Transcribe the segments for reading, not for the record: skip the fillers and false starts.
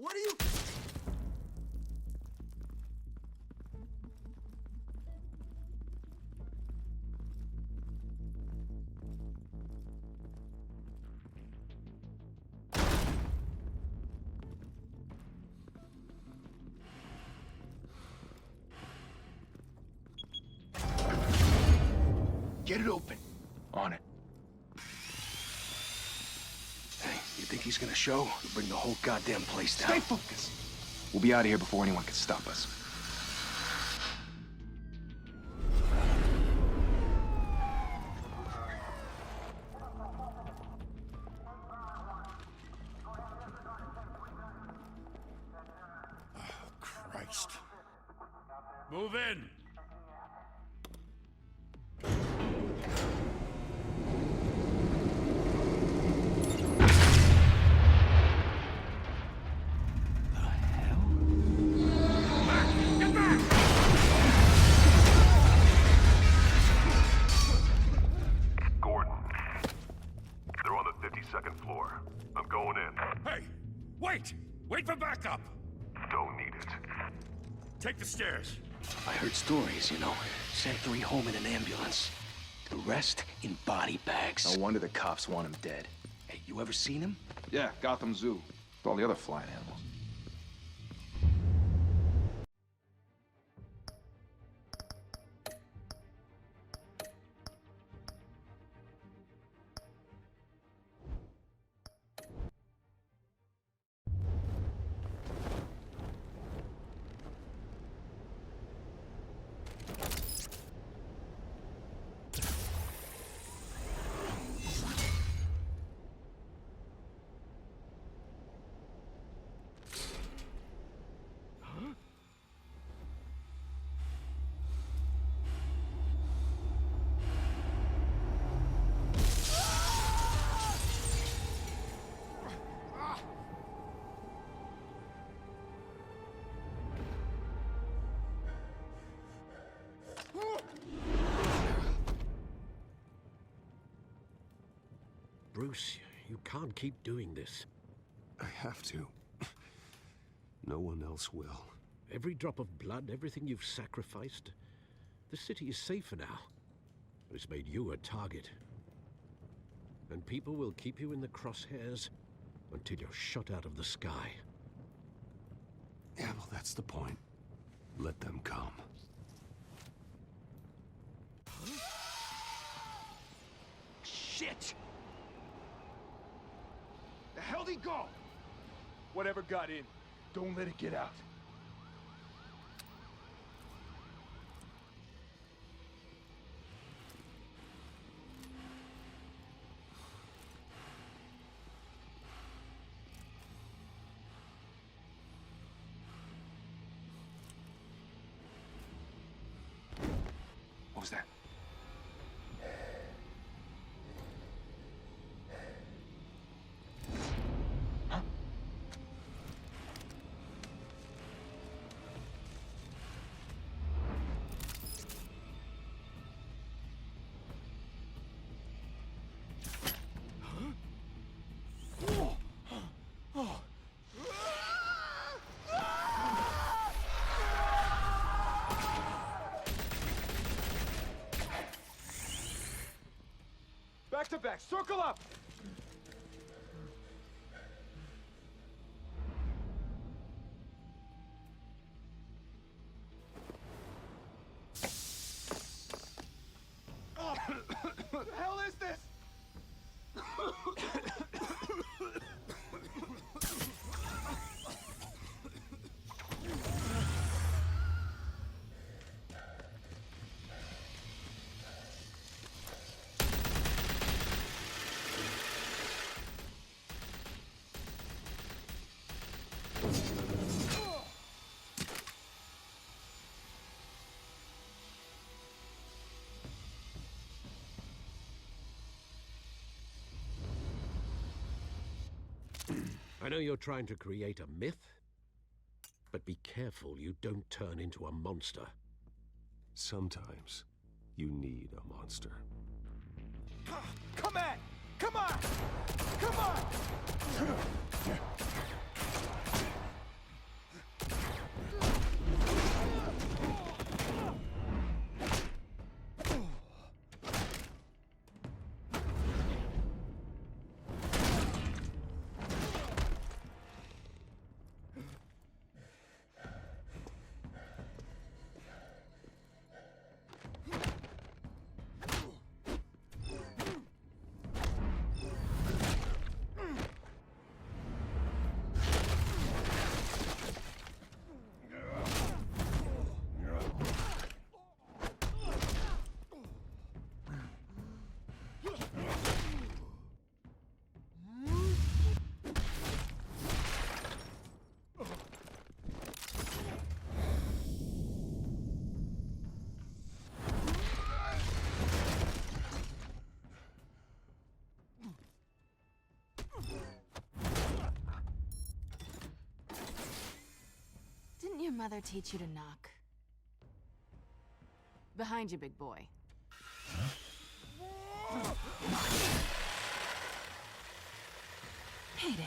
What are you... Get it open. On it. Hey, you think he's gonna show? We'll bring the whole goddamn place down. Stay focused. We'll be out of here before anyone can stop us. Christ. Move in! Second floor. I'm going in. Hey! Wait! Wait for backup! Don't need it. Take the stairs. I heard stories, you know. Sent 3 home in an ambulance. The rest in body bags. No wonder the cops want him dead. Hey, you ever seen him? Yeah, Gotham Zoo. With all the other flying animals. Bruce, you can't keep doing this. I have to. No one else will. Every drop of blood, everything you've sacrificed. The city is safer now. It's made you a target. And people will keep you in the crosshairs until you're shot out of the sky. Yeah, well, that's the point. Let them come. Shit! The hell'd he go? Whatever got in, don't let it get out. What was that? Back to back, circle up! What the hell is this? I know you're trying to create a myth, but be careful you don't turn into a monster. Sometimes you need a monster. Come at! Come on! Come on! your mother teach you to knock? Behind you, big boy. Payday.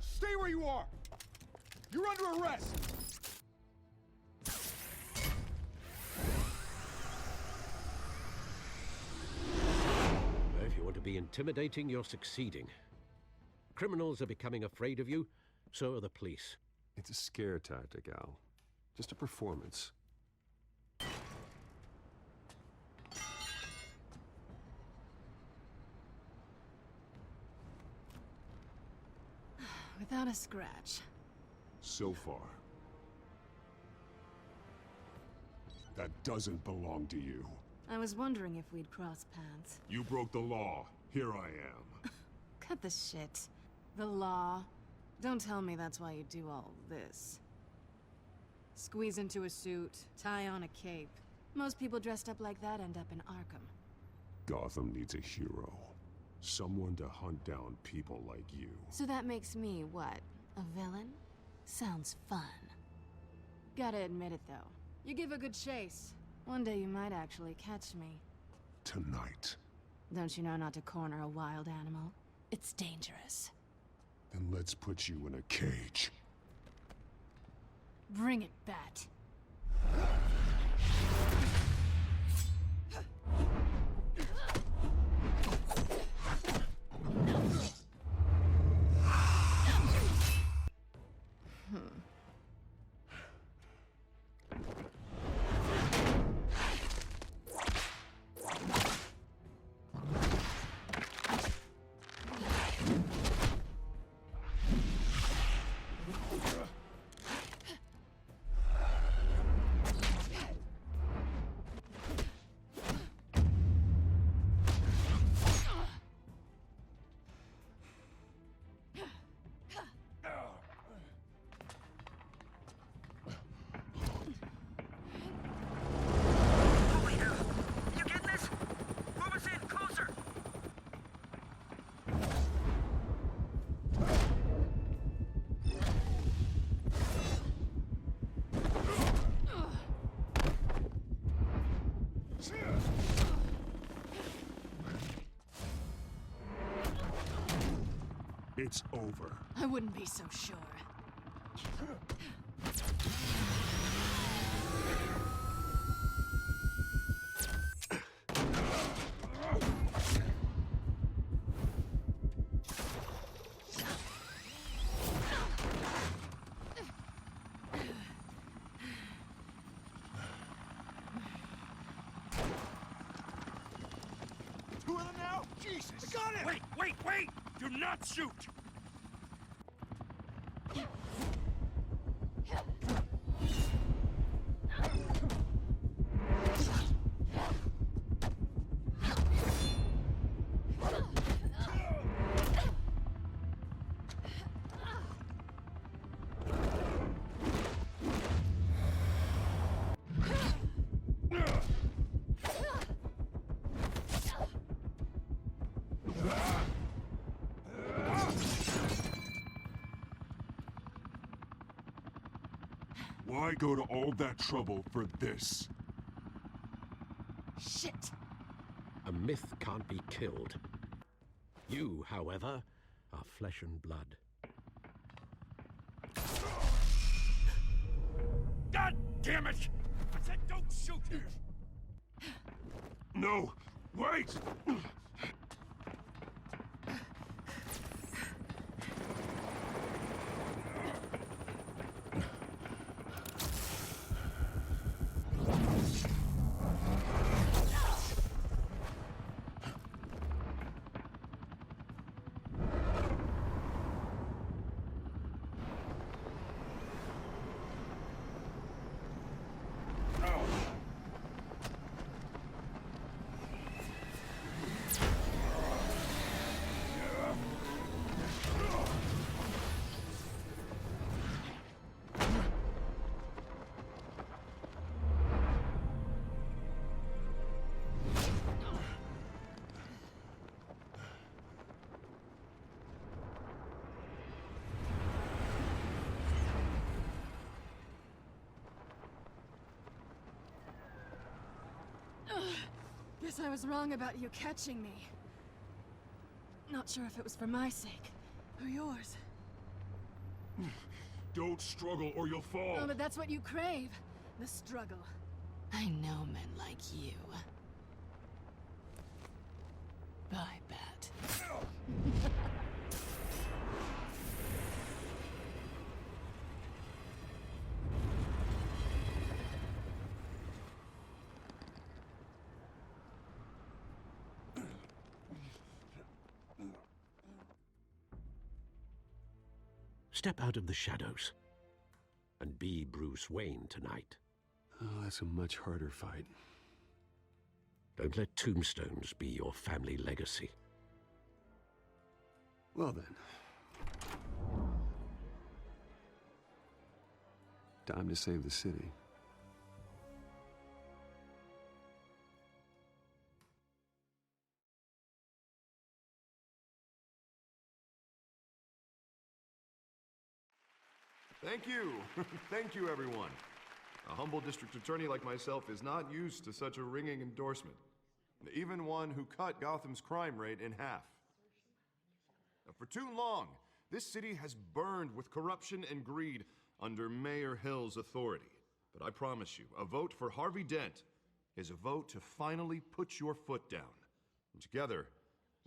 Stay where you are! You're under arrest! If you want to be intimidating, you're succeeding. Criminals are becoming afraid of you, so are the police. It's a scare tactic, Al. Just a performance. Without a scratch. So far. That doesn't belong to you. I was wondering if we'd cross paths. You broke the law. Here I am. Cut the shit. The law. Don't tell me that's why you do all this. Squeeze into a suit, tie on a cape. Most people dressed up like that end up in Arkham. Gotham needs a hero. Someone to hunt down people like you. So that makes me, what, a villain? Sounds fun. Gotta admit it, though. You give a good chase. One day you might actually catch me. Tonight. Don't you know not to corner a wild animal? It's dangerous. Then let's put you in a cage. Bring it, Bat. It's over. I wouldn't be so sure. Two of them now? Jesus! I got him! Wait, wait, wait! Do not shoot! Why go to all that trouble for this? Shit! A myth can't be killed. You, however, are flesh and blood. God damn it! I said don't shoot him! No! Wait! Guess I was wrong about you catching me. Not sure if it was for my sake, or yours. Don't struggle or you'll fall. Oh, but that's what you crave. The struggle. I know men like you. Bye, Bat. Step out of the shadows and be Bruce Wayne tonight. Oh, that's a much harder fight. Don't let tombstones be your family legacy. Well then. Time to save the city. Thank you. Thank you, everyone. A humble district attorney like myself is not used to such a ringing endorsement. Even one who cut Gotham's crime rate in half. For too long, this city has burned with corruption and greed under Mayor Hill's authority. But I promise you, a vote for Harvey Dent is a vote to finally put your foot down. And together,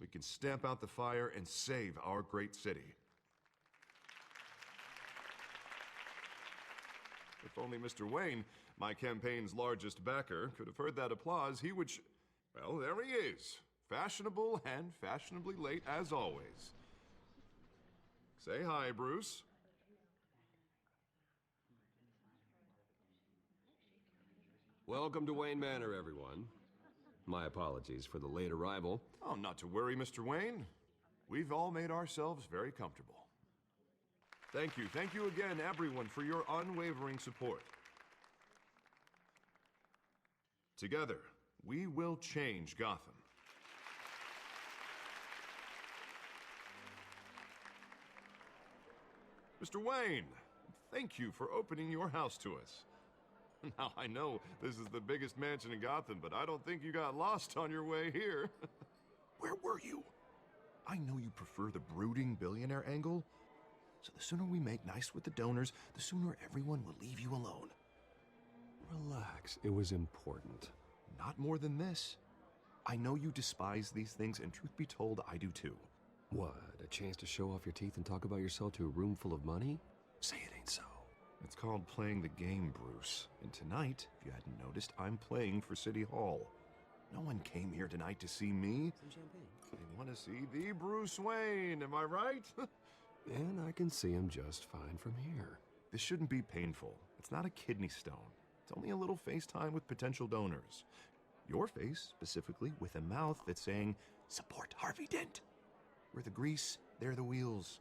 we can stamp out the fire and save our great city. If only Mr. Wayne, my campaign's largest backer, could have heard that applause, he would well, there he is. Fashionable and fashionably late as always. Say hi, Bruce. Welcome to Wayne Manor, everyone. My apologies for the late arrival. Oh, not to worry, Mr. Wayne. We've all made ourselves very comfortable. Thank you again, everyone, for your unwavering support. Together, we will change Gotham. Mr. Wayne, thank you for opening your house to us. Now, I know this is the biggest mansion in Gotham, but I don't think you got lost on your way here. Where were you? I know you prefer the brooding billionaire angle, so the sooner we make nice with the donors, the sooner everyone will leave you alone. Relax, it was important. Not more than this. I know you despise these things, and truth be told, I do too. What, a chance to show off your teeth and talk about yourself to a room full of money? Say it ain't so. It's called playing the game, Bruce. And tonight, if you hadn't noticed, I'm playing for City Hall. No one came here tonight to see me. Some champagne. They want to see the Bruce Wayne, am I right? And I can see him just fine from here. This shouldn't be painful. It's not a kidney stone. It's only a little FaceTime with potential donors. Your face, specifically, with a mouth that's saying, support Harvey Dent. We're the grease, they're the wheels.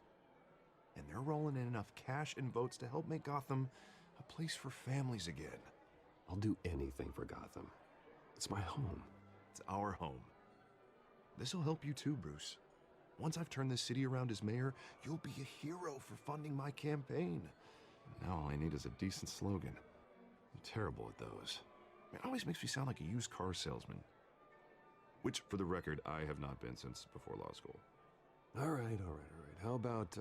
And they're rolling in enough cash and votes to help make Gotham a place for families again. I'll do anything for Gotham. It's my home. It's our home. This'll help you too, Bruce. Once I've turned this city around as mayor, you'll be a hero for funding my campaign. Now all I need is a decent slogan. I'm terrible at those. It always makes me sound like a used car salesman. Which, for the record, I have not been since before law school. All right. How about,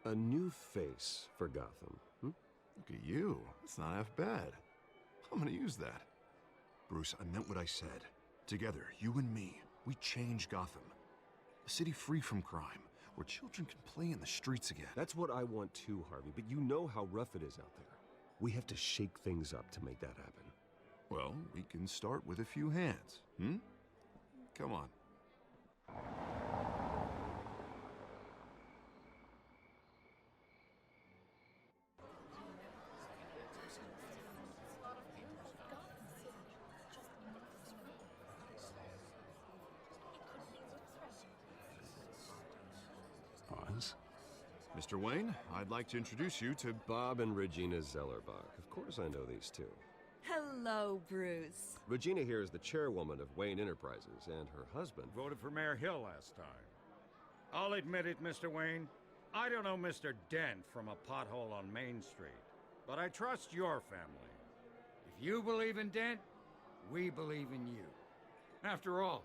a new face for Gotham? Look at you. It's not half bad. I'm gonna use that. Bruce, I meant what I said. Together, you and me, we change Gotham. A city free from crime, where children can play in the streets again. That's what I want too, Harvey, but you know how rough it is out there. We have to shake things up to make that happen. Well, we can start with a few hands, Come on. Pause. Mr. Wayne, I'd like to introduce you to Bob and Regina Zellerbach. Of course I know these two. Hello, Bruce. Regina here is the chairwoman of Wayne Enterprises, and her husband... Voted for Mayor Hill last time. I'll admit it, Mr. Wayne. I don't know Mr. Dent from a pothole on Main Street, but I trust your family. If you believe in Dent, we believe in you. After all,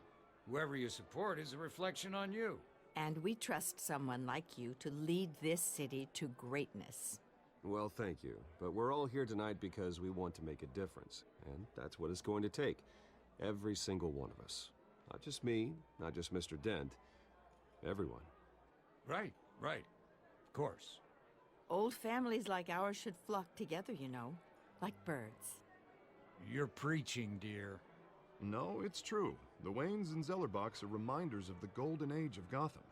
whoever you support is a reflection on you. And we trust someone like you to lead this city to greatness. Well, thank you. But we're all here tonight because we want to make a difference. And that's what it's going to take. Every single one of us. Not just me, not just Mr. Dent. Everyone. Right. Of course. Old families like ours should flock together, you know, like birds. You're preaching, dear. No, it's true. The Waynes and Zellerbachs are reminders of the golden age of Gotham.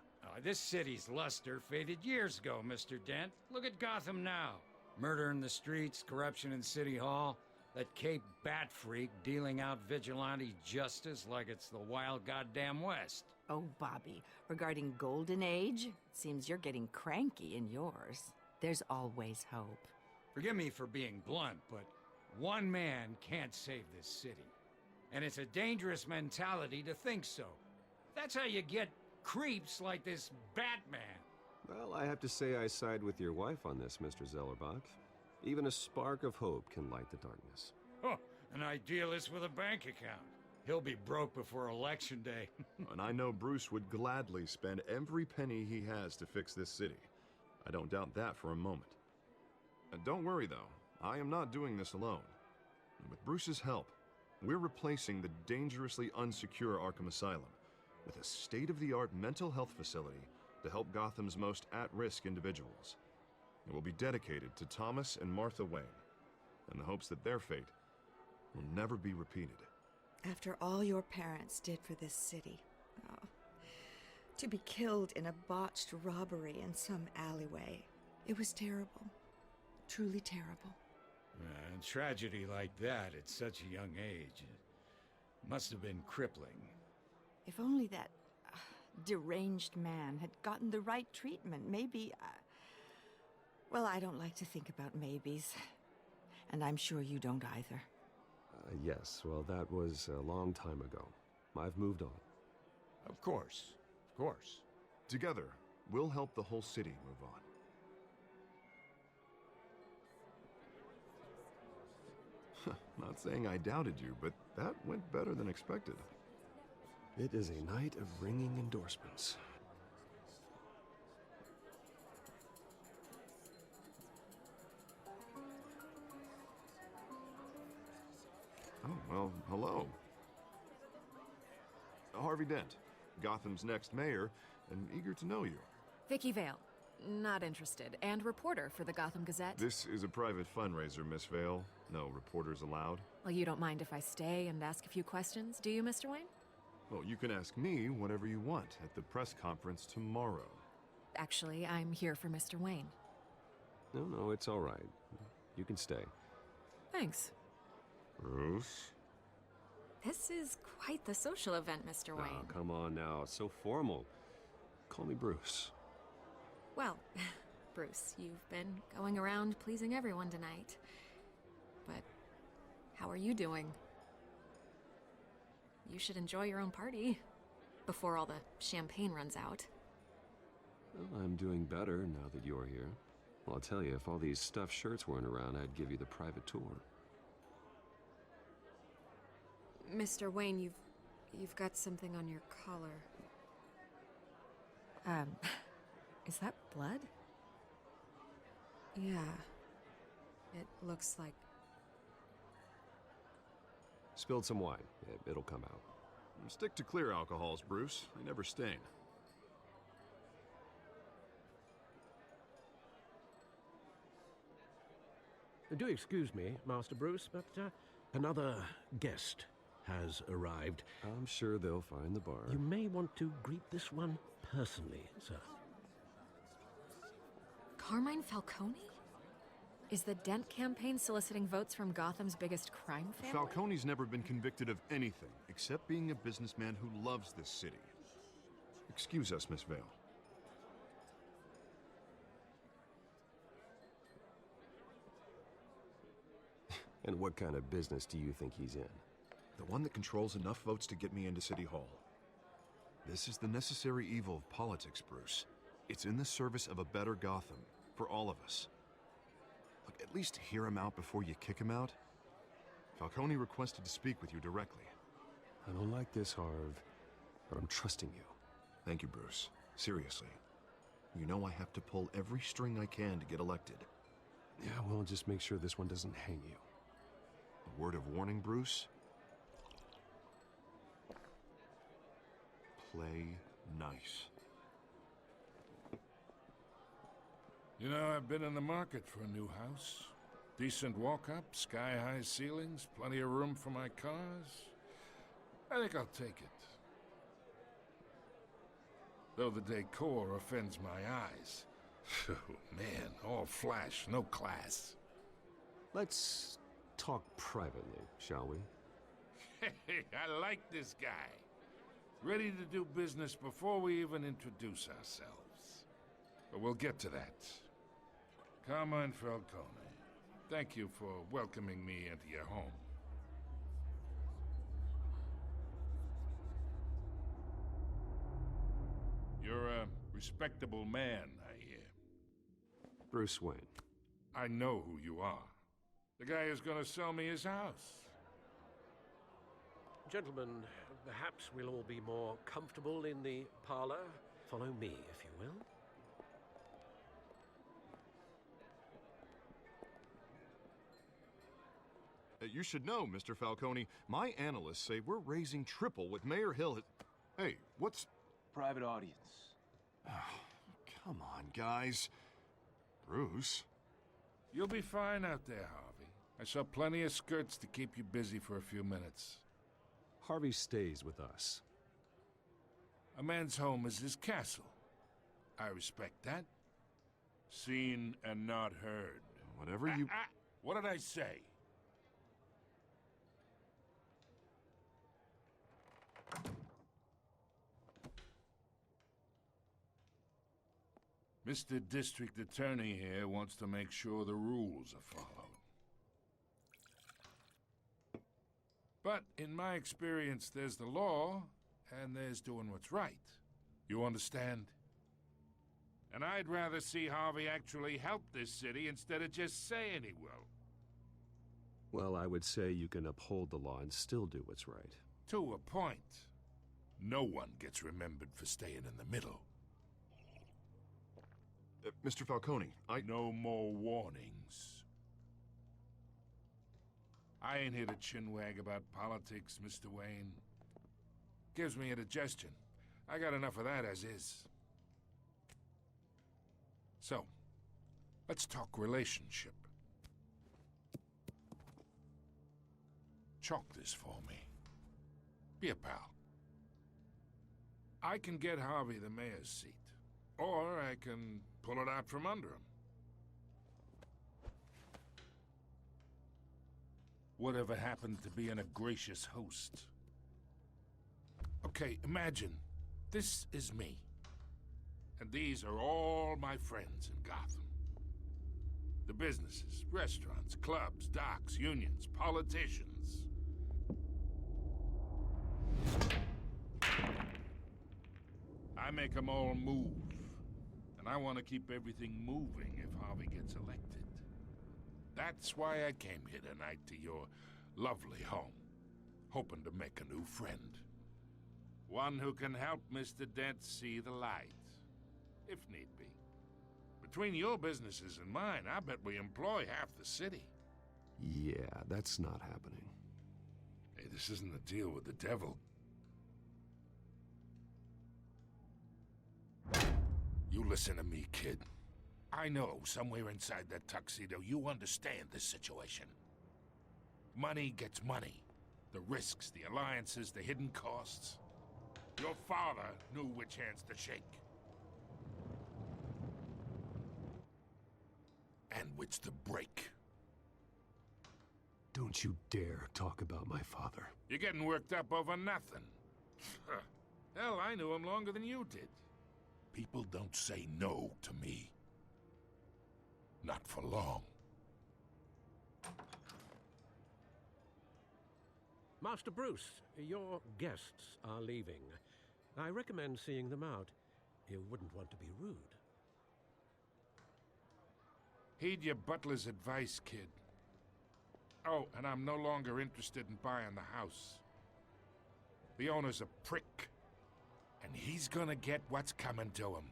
This city's luster faded years ago, Mr. Dent. Look at Gotham now. Murder in the streets, corruption in City Hall, that Cape Bat freak dealing out vigilante justice like it's the wild goddamn West. Oh, Bobby, regarding Golden Age, it seems you're getting cranky in yours. There's always hope. Forgive me for being blunt, but one man can't save this city. And it's a dangerous mentality to think so. That's how you get creeps like this Batman. Well, I have to say I side with your wife on this, Mr. Zellerbach. Even a spark of hope can light the darkness. Oh, an idealist with a bank account. He'll be broke before Election Day. And I know Bruce would gladly spend every penny he has to fix this city. I don't doubt that for a moment. And don't worry, though. I am not doing this alone. And with Bruce's help, we're replacing the dangerously unsecure Arkham Asylum with a state-of-the-art mental health facility to help Gotham's most at-risk individuals. It will be dedicated to Thomas and Martha Wayne, in the hopes that their fate will never be repeated. After all your parents did for this city, to be killed in a botched robbery in some alleyway, it was terrible. Truly terrible. A tragedy like that at such a young age must have been crippling. If only that deranged man had gotten the right treatment, maybe... well, I don't like to think about maybes. And I'm sure you don't either. Yes, well, that was a long time ago. I've moved on. Of course. Together, we'll help the whole city move on. Not saying I doubted you, but that went better than expected. It is a night of ringing endorsements. Oh, well, hello. Harvey Dent, Gotham's next mayor, and eager to know you. Vicky Vale. Not interested. And reporter for the Gotham Gazette. This is a private fundraiser, Miss Vale. No reporters allowed. Well, you don't mind if I stay and ask a few questions, do you, Mr. Wayne? Well, you can ask me whatever you want at the press conference tomorrow. Actually, I'm here for Mr. Wayne. No, it's all right. You can stay. Thanks. Bruce? This is quite the social event, Mr. Wayne. Oh, come on now. It's so formal. Call me Bruce. Well, Bruce, you've been going around pleasing everyone tonight. But how are you doing? You should enjoy your own party before all the champagne runs out. Well, I'm doing better now that you're here. Well, I'll tell you, if all these stuffed shirts weren't around, I'd give you the private tour. Mr. Wayne, you've got something on your collar. Is that blood? Yeah. It looks like... Spilled some wine. It'll come out. Stick to clear alcohols, Bruce. They never stain. Do excuse me, Master Bruce, but another guest has arrived. I'm sure they'll find the bar. You may want to greet this one personally, sir. Carmine Falcone? Is the Dent campaign soliciting votes from Gotham's biggest crime family? Falcone's never been convicted of anything except being a businessman who loves this city. Excuse us, Miss Vale. And what kind of business do you think he's in? The one that controls enough votes to get me into City Hall. This is the necessary evil of politics, Bruce. It's in the service of a better Gotham, for all of us. Look, at least hear him out before you kick him out. Falcone requested to speak with you directly. I don't like this, Harv, but I'm trusting you. Thank you, Bruce. Seriously. You know I have to pull every string I can to get elected. Yeah, well, just make sure this one doesn't hang you. A word of warning, Bruce? Play nice. You know, I've been in the market for a new house. Decent walk-up, sky-high ceilings, plenty of room for my cars. I think I'll take it. Though the decor offends my eyes. Oh, man, all flash, no class. Let's talk privately, shall we? Hey, I like this guy. Ready to do business before we even introduce ourselves. But we'll get to that. Carmine Falcone, thank you for welcoming me into your home. You're a respectable man, I hear. Bruce Wayne. I know who you are. The guy who's gonna sell me his house. Gentlemen, perhaps we'll all be more comfortable in the parlor. Follow me, if you will. You should know, Mr. Falcone, my analysts say we're raising triple what Mayor Hill has... Hey, what's... Private audience. Come on, guys. Bruce? You'll be fine out there, Harvey. I saw plenty of skirts to keep you busy for a few minutes. Harvey stays with us. A man's home is his castle. I respect that. Seen and not heard. Whatever you... What did I say? Mr. District Attorney here wants to make sure the rules are followed. But in my experience, there's the law, and there's doing what's right. You understand? And I'd rather see Harvey actually help this city instead of just saying he will. Well, I would say you can uphold the law and still do what's right. To a point. No one gets remembered for staying in the middle. Mr. Falcone, No more warnings. I ain't here to chinwag about politics, Mr. Wayne. Gives me indigestion. I got enough of that as is. So, let's talk relationship. Chalk this for me. Be a pal. I can get Harvey the mayor's seat, or I can pull it out from under him. Whatever happened to being a gracious host? Okay, imagine, this is me. And these are all my friends in Gotham. The businesses, restaurants, clubs, docks, unions, politicians. I make them all move. And I want to keep everything moving if Harvey gets elected. That's why I came here tonight to your lovely home, hoping to make a new friend. One who can help Mr. Dent see the light, if need be. Between your businesses and mine, I bet we employ half the city. Yeah, that's not happening. Hey, this isn't a deal with the devil. You listen to me, kid. I know somewhere inside that tuxedo you understand this situation. Money gets money. The risks, the alliances, the hidden costs. Your father knew which hands to shake. And which to break. Don't you dare talk about my father. You're getting worked up over nothing. Hell, I knew him longer than you did. People don't say no to me. Not for long. Master Bruce, your guests are leaving. I recommend seeing them out. You wouldn't want to be rude. Heed your butler's advice, kid. Oh, and I'm no longer interested in buying the house. The owner's a prick. And he's gonna get what's coming to him.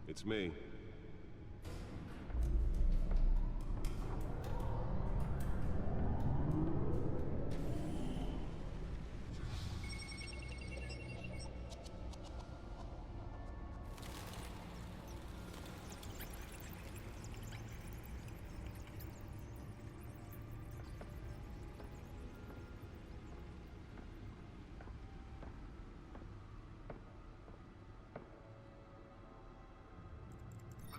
It's me.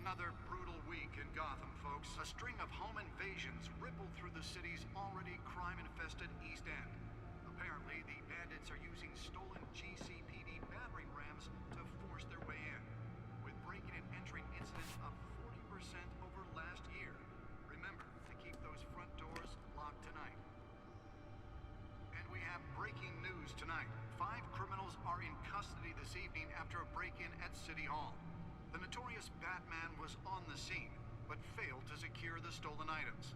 Another brutal week in Gotham, folks. A string of home invasions rippled through the city's already crime-infested East End. Apparently, the bandits are using stolen GCPD battering rams to force their way in, with breaking and entering incidents up 40% over last year. Remember to keep those front doors locked tonight. And we have breaking news tonight. 5 criminals are in custody this evening after a break-in at City Hall. The notorious Batman was on the scene, but failed to secure the stolen items.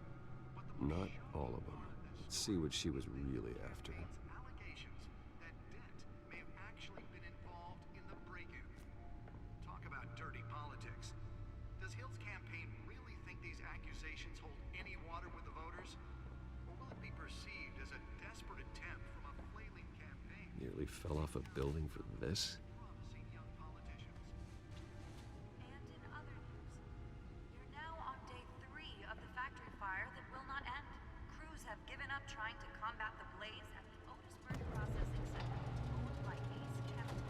Not all of them. Let's see what she was really after. Allegations that Dent may have actually been involved in the break-in. Talk about dirty politics. Does Hill's campaign really think these accusations hold any water with the voters? Or will it be perceived as a desperate attempt from a flailing campaign? Nearly fell off a building for this? Trying to combat the blaze at the Otis Murder Processing Center, owned by Ace Chemical.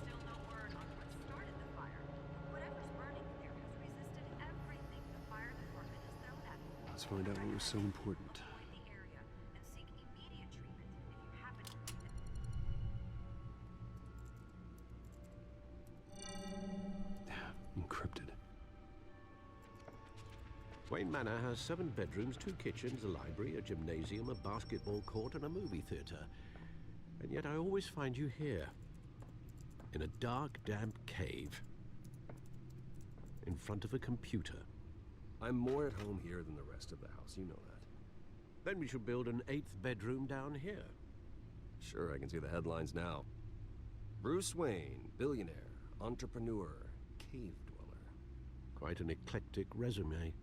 Still no word on what started the fire, but whatever's burning in there has resisted everything the fire department has thrown at it. Let's find out what was so important. Avoid the area and seek immediate treatment if you happen to need it. Encrypted. Wayne Manor has 7 bedrooms, 2 kitchens, a library, a gymnasium, a basketball court, and a movie theater. And yet I always find you here, in a dark, damp cave, in front of a computer. I'm more at home here than the rest of the house, you know that. Then we should build an 8th bedroom down here. Sure, I can see the headlines now. Bruce Wayne, billionaire, entrepreneur, cave dweller. Quite an eclectic resume.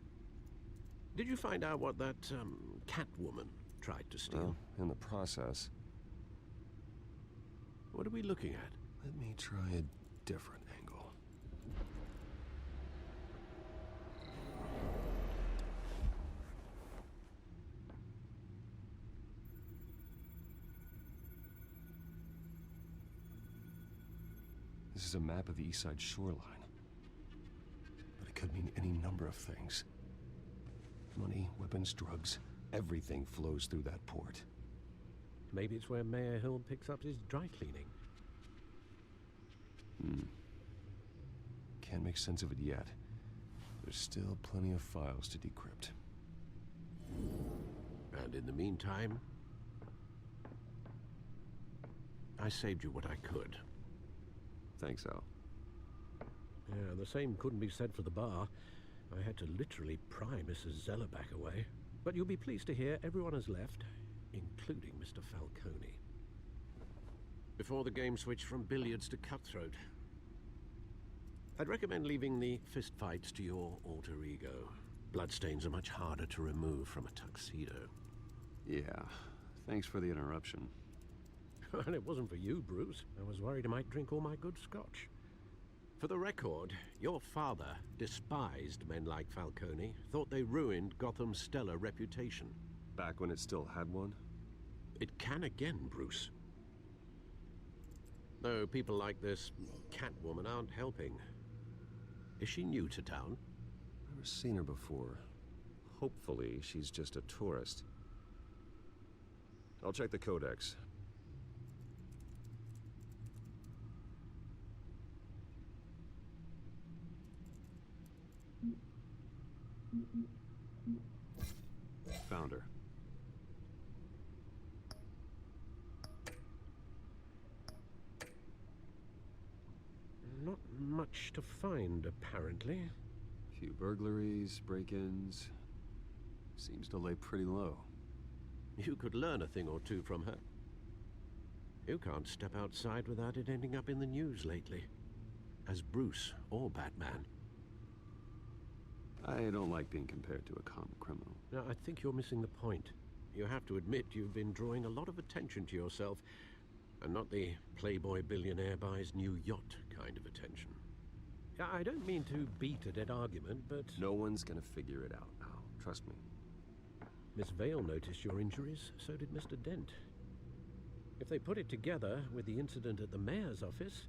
Did you find out what that, Catwoman tried to steal? Well, in the process. What are we looking at? Let me try a different angle. This is a map of the East Side shoreline. But it could mean any number of things. Money, weapons, drugs, everything flows through that port. Maybe it's where Mayor Hill picks up his dry cleaning. Can't make sense of it yet. There's still plenty of files to decrypt. And in the meantime, I saved you what I could. Thanks, Al. Yeah, the same couldn't be said for the bar. I had to literally pry Mrs. Zellerback away. But you'll be pleased to hear everyone has left, including Mr. Falcone. Before the game switched from billiards to cutthroat. I'd recommend leaving the fistfights to your alter ego. Bloodstains are much harder to remove from a tuxedo. Yeah, thanks for the interruption. And it wasn't for you, Bruce. I was worried I might drink all my good scotch. For the record, your father despised men like Falcone, thought they ruined Gotham's stellar reputation. Back when it still had one? It can again, Bruce. Though people like this Catwoman aren't helping. Is she new to town? Never seen her before. Hopefully, she's just a tourist. I'll check the codex. Found her. Not much to find, apparently. Few burglaries, break-ins. Seems to lay pretty low. You could learn a thing or two from her. You can't step outside without it ending up in the news lately. As Bruce or Batman. I don't like being compared to a common criminal. Now, I think you're missing the point. You have to admit you've been drawing a lot of attention to yourself, and not the playboy billionaire buys new yacht kind of attention. I don't mean to beat a dead argument, but... No one's gonna figure it out now. Trust me. Miss Vale noticed your injuries, so did Mr. Dent. If they put it together with the incident at the mayor's office,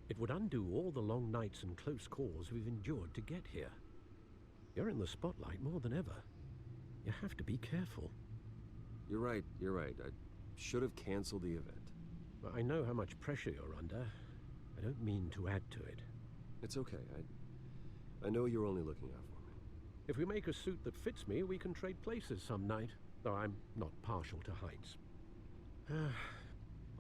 it would undo all the long nights and close calls we've endured to get here. You're in the spotlight more than ever. You have to be careful. You're right. I should have canceled the event. Well, I know how much pressure you're under. I don't mean to add to it. It's okay. I know you're only looking out for me. If we make a suit that fits me, we can trade places some night. Though I'm not partial to heights.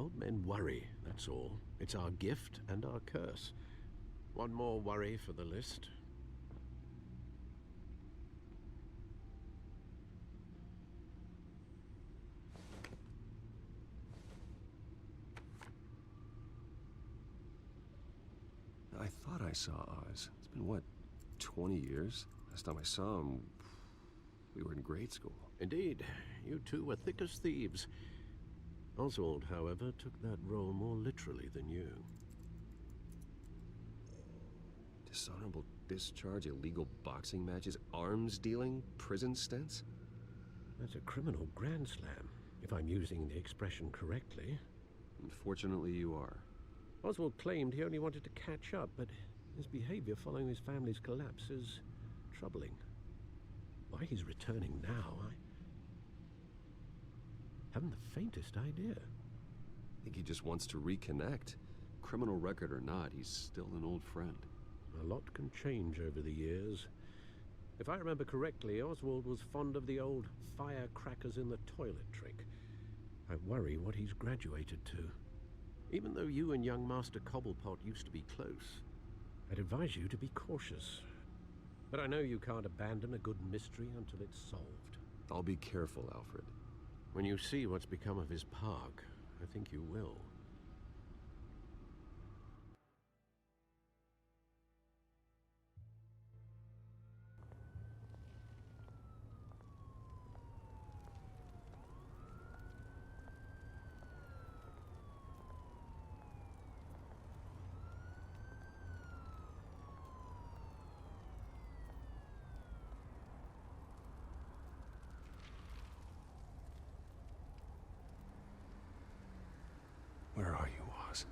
Old men worry, that's all. It's our gift and our curse. One more worry for the list. I thought I saw Oz. It's been, what, 20 years? Last time I saw him, we were in grade school. Indeed. You two were thick as thieves. Oswald, however, took that role more literally than you. Dishonorable discharge, illegal boxing matches, arms dealing, prison stints? That's a criminal grand slam, if I'm using the expression correctly. Unfortunately, you are. Oswald claimed he only wanted to catch up, but his behavior following his family's collapse is troubling. Why he's returning now, I haven't the faintest idea. I think he just wants to reconnect. Criminal record or not, he's still an old friend. A lot can change over the years. If I remember correctly, Oswald was fond of the old firecrackers in the toilet trick. I worry what he's graduated to. Even though you and young Master Cobblepot used to be close, I'd advise you to be cautious. But I know you can't abandon a good mystery until it's solved. I'll be careful, Alfred. When you see what's become of his park, I think you will. Where are you, Oz?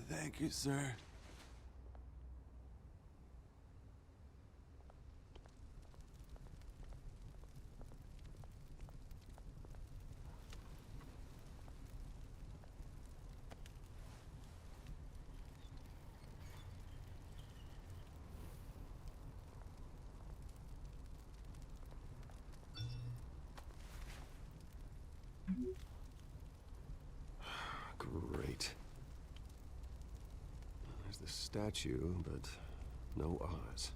Thank you, sir. statue, but no Oz.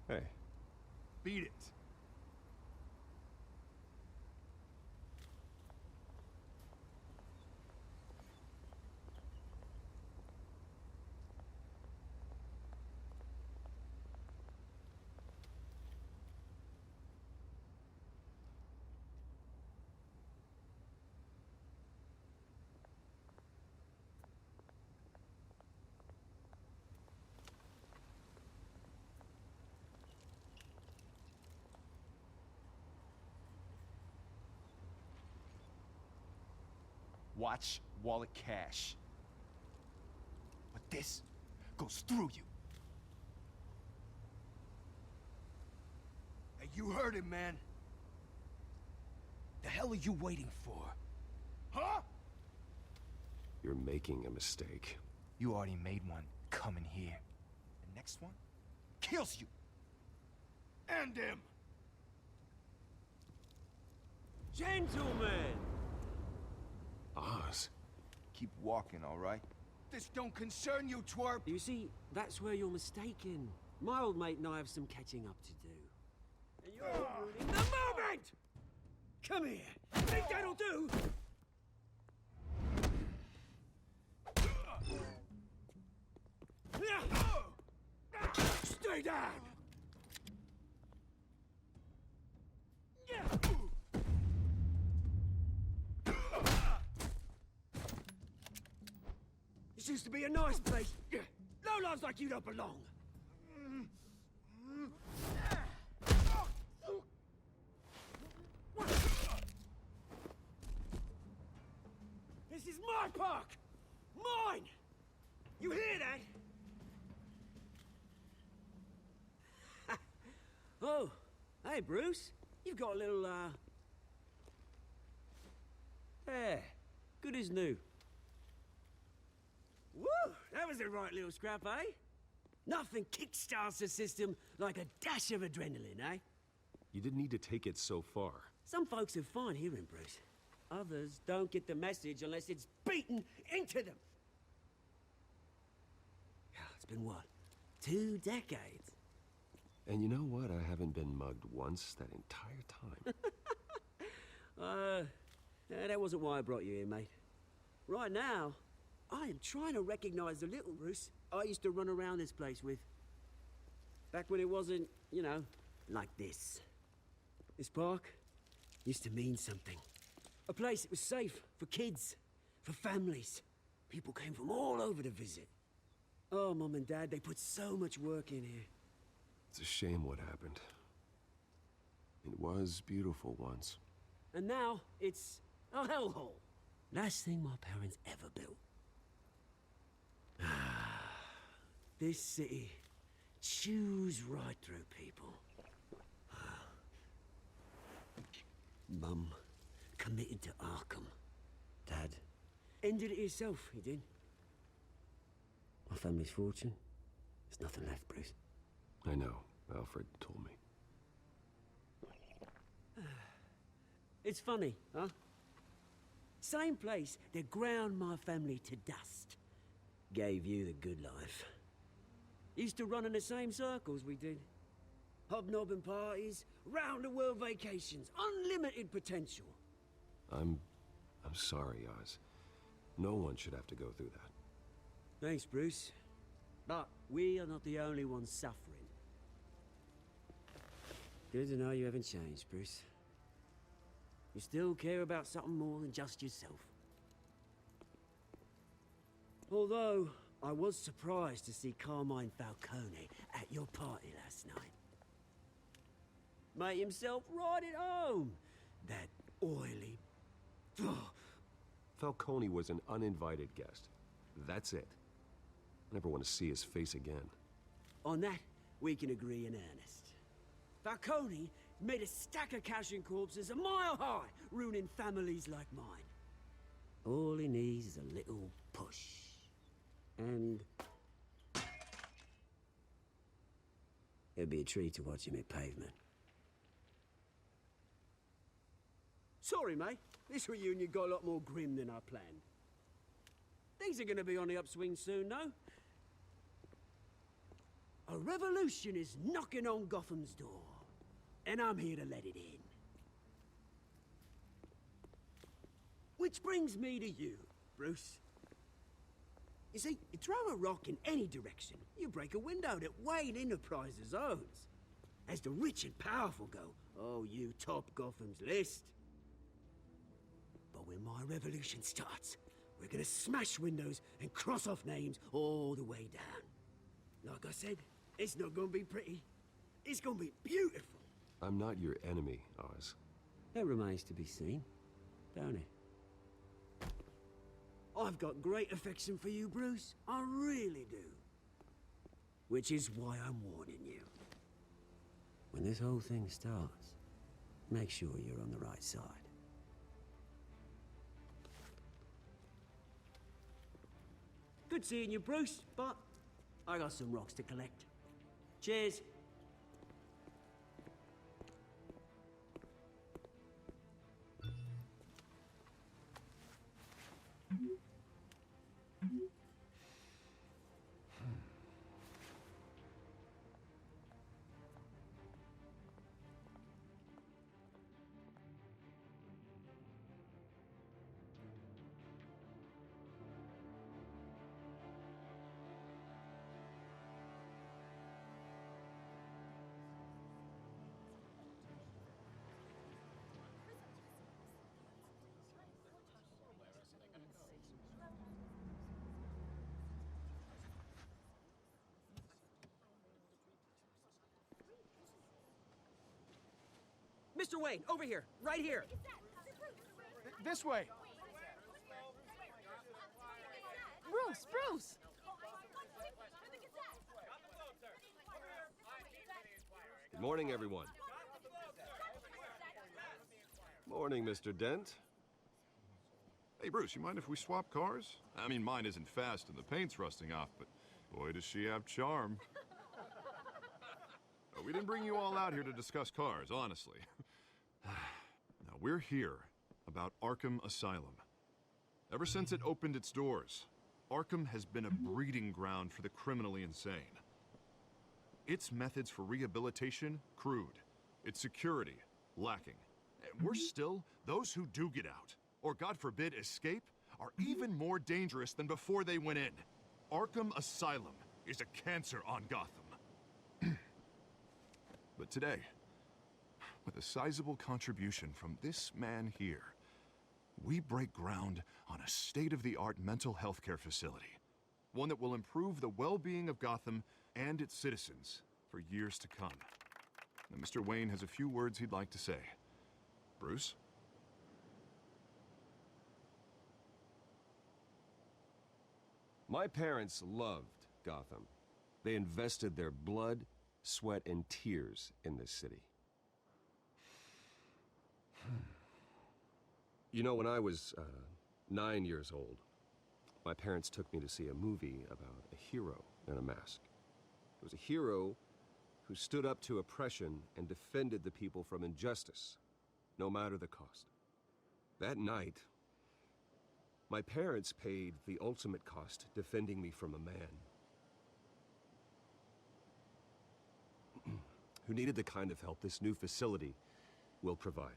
Hey. Beat it. Watch wallet cash. But this goes through you. Hey, you heard it, man. The hell are you waiting for? Huh? You're making a mistake. You already made one coming here. The next one kills you. And him. Gentlemen! Oz. Keep walking, all right? This don't concern you, twerp! You see, that's where you're mistaken. My old mate and I have some catching up to do. And you're ruining the moment! Come here! Think that'll do? Stay down! This used to be a nice place. Lowlifes like you don't belong. This is my park! Mine! You hear that? Oh, hey, Bruce. You've got a little, There. Good as new. Woo! That was a right little scrap, eh? Nothing kickstarts the system like a dash of adrenaline, eh? You didn't need to take it so far. Some folks are fine hearing, Bruce. Others don't get the message unless it's beaten into them. It's been what? 2 decades? And you know what? I haven't been mugged once that entire time. That wasn't why I brought you here, mate. Right now, I am trying to recognize the little Bruce I used to run around this place with. Back when it wasn't, you know, like this. This park used to mean something. A place that was safe for kids, for families. People came from all over to visit. Oh, Mum and Dad, they put so much work in here. It's a shame what happened. It was beautiful once. And now, it's a hellhole. Last thing my parents ever built. This city chews right through people. Mum committed to Arkham. Dad ended it himself, he did. My family's fortune, there's nothing left, Bruce. I know. Alfred told me. It's funny, huh? Same place that ground my family to dust. Gave you the good life. Used to run in the same circles we did. Hobnobbing parties, round-the-world vacations, unlimited potential. I'm sorry, Oz. No one should have to go through that. Thanks, Bruce. But we are not the only ones suffering. Good to know you haven't changed, Bruce. You still care about something more than just yourself. Although, I was surprised to see Carmine Falcone at your party last night. Made himself right at home. That oily... Falcone was an uninvited guest. That's it. I never want to see his face again. On that, we can agree in earnest. Falcone made a stack of cash and corpses a mile high, ruining families like mine. All he needs is a little push. And... it'd be a treat to watch him hit pavement. Sorry, mate. This reunion got a lot more grim than I planned. Things are gonna be on the upswing soon, though. A revolution is knocking on Gotham's door, and I'm here to let it in. Which brings me to you, Bruce. You see, you throw a rock in any direction, you break a window that Wayne Enterprises owns. As the rich and powerful go, oh, you top Gotham's list. But when my revolution starts, we're gonna smash windows and cross off names all the way down. Like I said, it's not gonna be pretty. It's gonna be beautiful. I'm not your enemy, Oz. That remains to be seen, don't it? I've got great affection for you, Bruce. I really do. Which is why I'm warning you. When this whole thing starts, make sure you're on the right side. Good seeing you, Bruce, but I got some rocks to collect. Cheers. Mr. Wayne, over here, right here. This way. Bruce! Good morning, everyone. Morning, Mr. Dent. Hey, Bruce, you mind if we swap cars? I mean, mine isn't fast and the paint's rusting off, but boy, does she have charm. We didn't bring you all out here to discuss cars, honestly. Now, we're here about Arkham Asylum. Ever since it opened its doors, Arkham has been a breeding ground for the criminally insane. Its methods for rehabilitation, crude. Its security, lacking. And worse still, those who do get out, or God forbid, escape, are even more dangerous than before they went in. Arkham Asylum is a cancer on Gotham. But today, with a sizable contribution from this man here, we break ground on a state-of-the-art mental health care facility. One that will improve the well-being of Gotham and its citizens for years to come. Now, Mr. Wayne has a few words he'd like to say. Bruce? My parents loved Gotham. They invested their blood, sweat, and tears in this city. You know, when I was 9 years old, my parents took me to see a movie about a hero in a mask. It was a hero who stood up to oppression and defended the people from injustice, no matter the cost. That night, my parents paid the ultimate cost defending me from a man who needed the kind of help this new facility will provide.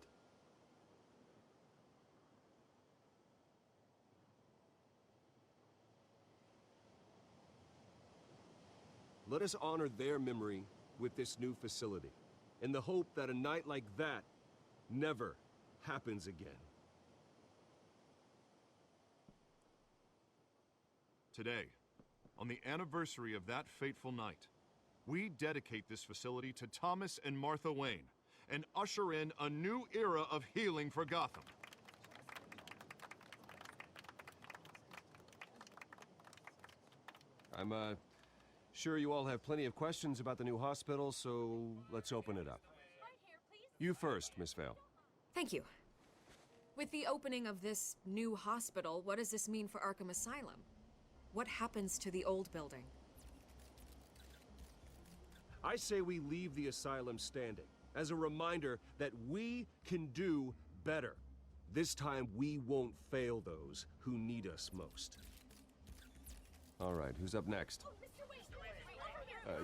Let us honor their memory with this new facility, in the hope that a night like that never happens again. Today, on the anniversary of that fateful night, we dedicate this facility to Thomas and Martha Wayne and usher in a new era of healing for Gotham. I'm sure you all have plenty of questions about the new hospital, so let's open it up. You first, Miss Vale. Thank you. With the opening of this new hospital, what does this mean for Arkham Asylum? What happens to the old building? I say we leave the asylum standing, as a reminder that we can do better. This time, we won't fail those who need us most. All right, who's up next?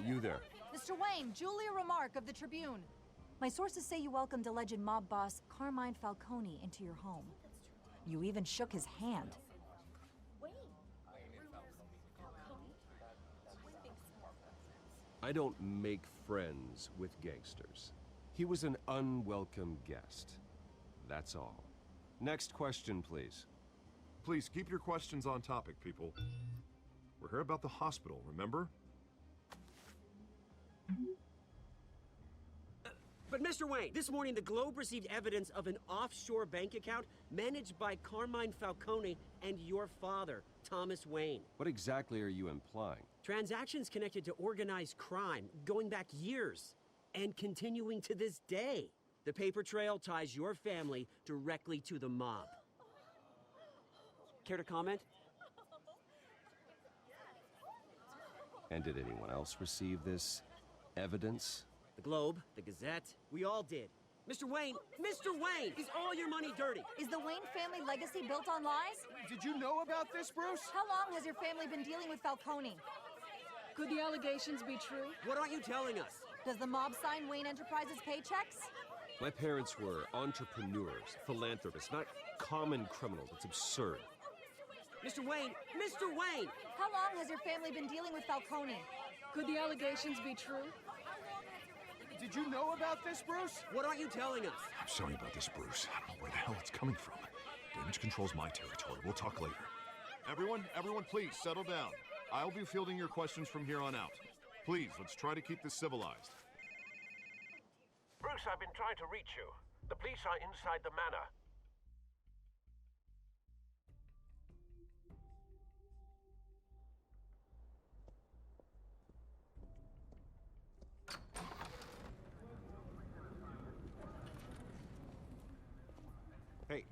You there. Mr. Wayne, Julia Remark of the Tribune. My sources say you welcomed alleged mob boss Carmine Falcone into your home. You even shook his hand. I don't make friends with gangsters. He was an unwelcome guest. That's all. Next question, please. Please keep your questions on topic, people. We're here about the hospital, remember? But Mr. Wayne, this morning the Globe received evidence of an offshore bank account managed by Carmine Falcone and your father, Thomas Wayne. What exactly are you implying? Transactions connected to organized crime, going back years, and continuing to this day. The paper trail ties your family directly to the mob. Care to comment? And did anyone else receive this evidence? The Globe, the Gazette, we all did. Mr. Wayne, is all your money dirty? Is the Wayne family legacy built on lies? Did you know about this, Bruce? How long has your family been dealing with Falcone? Could the allegations be true? What aren't you telling us? Does the mob sign Wayne Enterprises paychecks? My parents were entrepreneurs, philanthropists, not common criminals. It's absurd. Mr. Wayne! How long has your family been dealing with Falcone? Could the allegations be true? Did you know about this, Bruce? What aren't you telling us? I'm sorry about this, Bruce. I don't know where the hell it's coming from. Damage control's my territory. We'll talk later. Everyone, please, settle down. I'll be fielding your questions from here on out. Please, let's try to keep this civilized. Bruce, I've been trying to reach you. The police are inside the manor.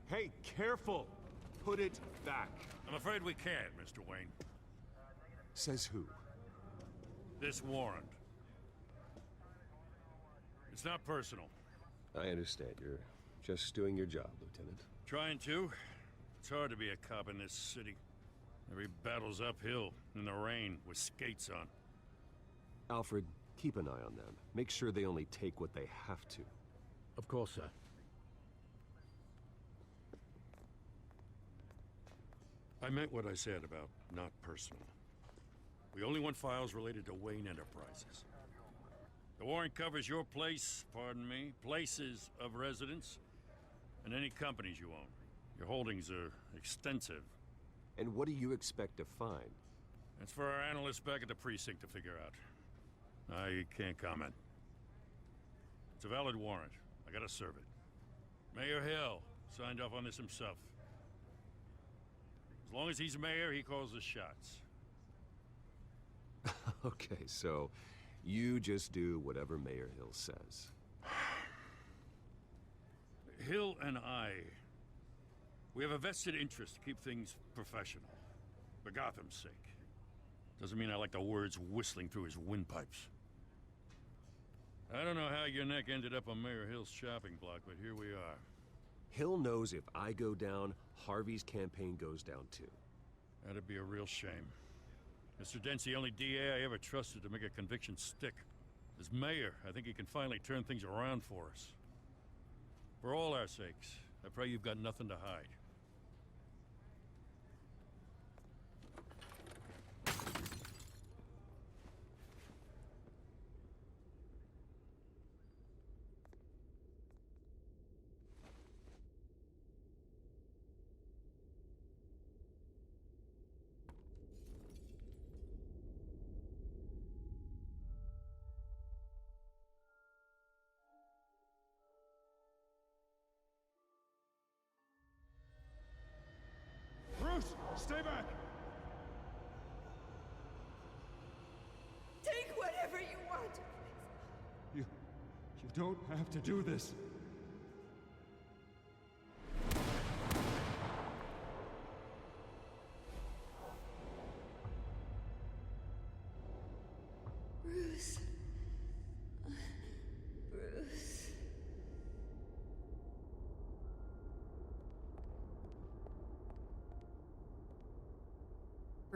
Hey, careful! Put it back. I'm afraid we can't, Mr. Wayne. Says who? This warrant. It's not personal. I understand. You're just doing your job, Lieutenant. Trying to. It's hard to be a cop in this city. Every battle's uphill, in the rain, with skates on. Alfred, keep an eye on them. Make sure they only take what they have to. Of course, sir. I meant what I said about not personal. We only want files related to Wayne Enterprises. The warrant covers your place, pardon me, places of residence, and any companies you own. Your holdings are extensive. And what do you expect to find? That's for our analysts back at the precinct to figure out. I can't comment. It's a valid warrant. I gotta serve it. Mayor Hill signed off on this himself. As long as he's mayor, he calls the shots. Okay, so you just do whatever Mayor Hill says. Hill and I, we have a vested interest to keep things professional. For Gotham's sake. Doesn't mean I like the words whistling through his windpipes. I don't know how your neck ended up on Mayor Hill's shopping block, but here we are. Hill knows if I go down, Harvey's campaign goes down too. That'd be a real shame. Mr. Dent's the only DA I ever trusted to make a conviction stick. As mayor, I think he can finally turn things around for us. For all our sakes, I pray you've got nothing to hide. Bruce, stay back! Take whatever you want. You don't have to do this.